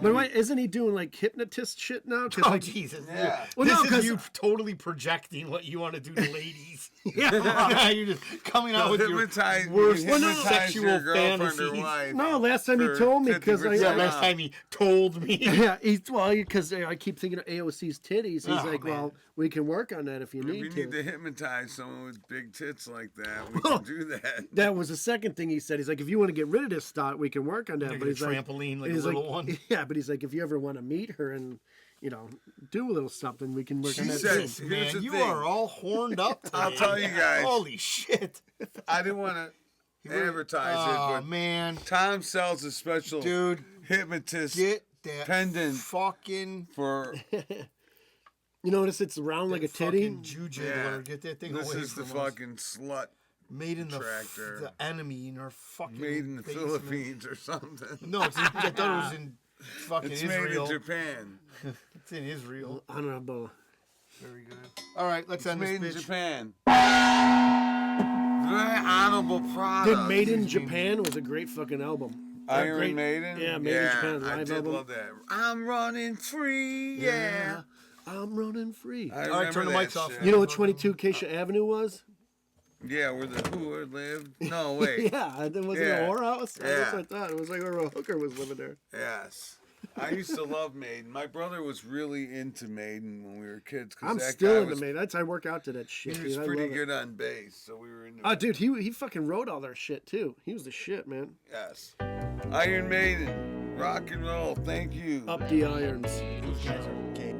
But wait, isn't he doing like hypnotist shit now? 'Cause, Oh, like, Jesus. Yeah. Well, This no, is 'cause- you totally projecting what you want to do to ladies. yeah. You're just coming out with your Hypnotize, worst hypnotize sexual your girlfriend or fantasies. wife. No, last time he for told me because 50% Yeah, off. last time he told me. yeah, because I keep thinking of AOC's titties. He's Oh, like, man. well, we can work on that if you If need you to. need to hypnotize someone with big tits like that, we can do that. That was the second thing he said. He's like, if you want to get rid of this thought, we can work on that. Like But a he's like, trampoline, like a he's little one. Yeah, but he's like, if you ever want to meet her and do a little something, we can work on that. said- too. Jesus, Here's man, the you thing. are all horned up today. I'll tell you guys. Holy shit. I didn't want to advertise Oh, it, but man. Tom sells a special Dude, hypnotist get that pendant fucking for. You notice it's round like a titty? fucking jujuler. Yeah. Get that thing This away is the from us. fucking slut Made in tractor. the enemy in our fucking made in the basement. Philippines or something. No, I thought it was in fucking It's Israel. made in Japan. It's in Israel. Honorable. Very good. All right, let's It's end made in this bitch. Japan. Very honorable product. Did Made in Japan was a great fucking album. Iron Great- Maiden? Yeah, Made in Japan I live did album. love that. I'm running free, yeah. I'm running free. I All right, turn the remember mics that off. shit. You know what 22 Acacia Avenue was? Yeah, where the whore lived. No, wait. Yeah, it wasn't Yeah. a whorehouse. That's Yeah. what I thought. It was like where a hooker was living there. Yes. I used to love Maiden. My brother was really into Maiden when we were kids. I'm that still guy into was, Maiden. That's I work out to that shit. He was dude. I pretty love it. good on bass, so we were into Oh, it. dude, he fucking wrote all their shit too. He was the shit, man. Yes. Iron Maiden. Rock and roll. Thank you. Up the irons. These guys are gay.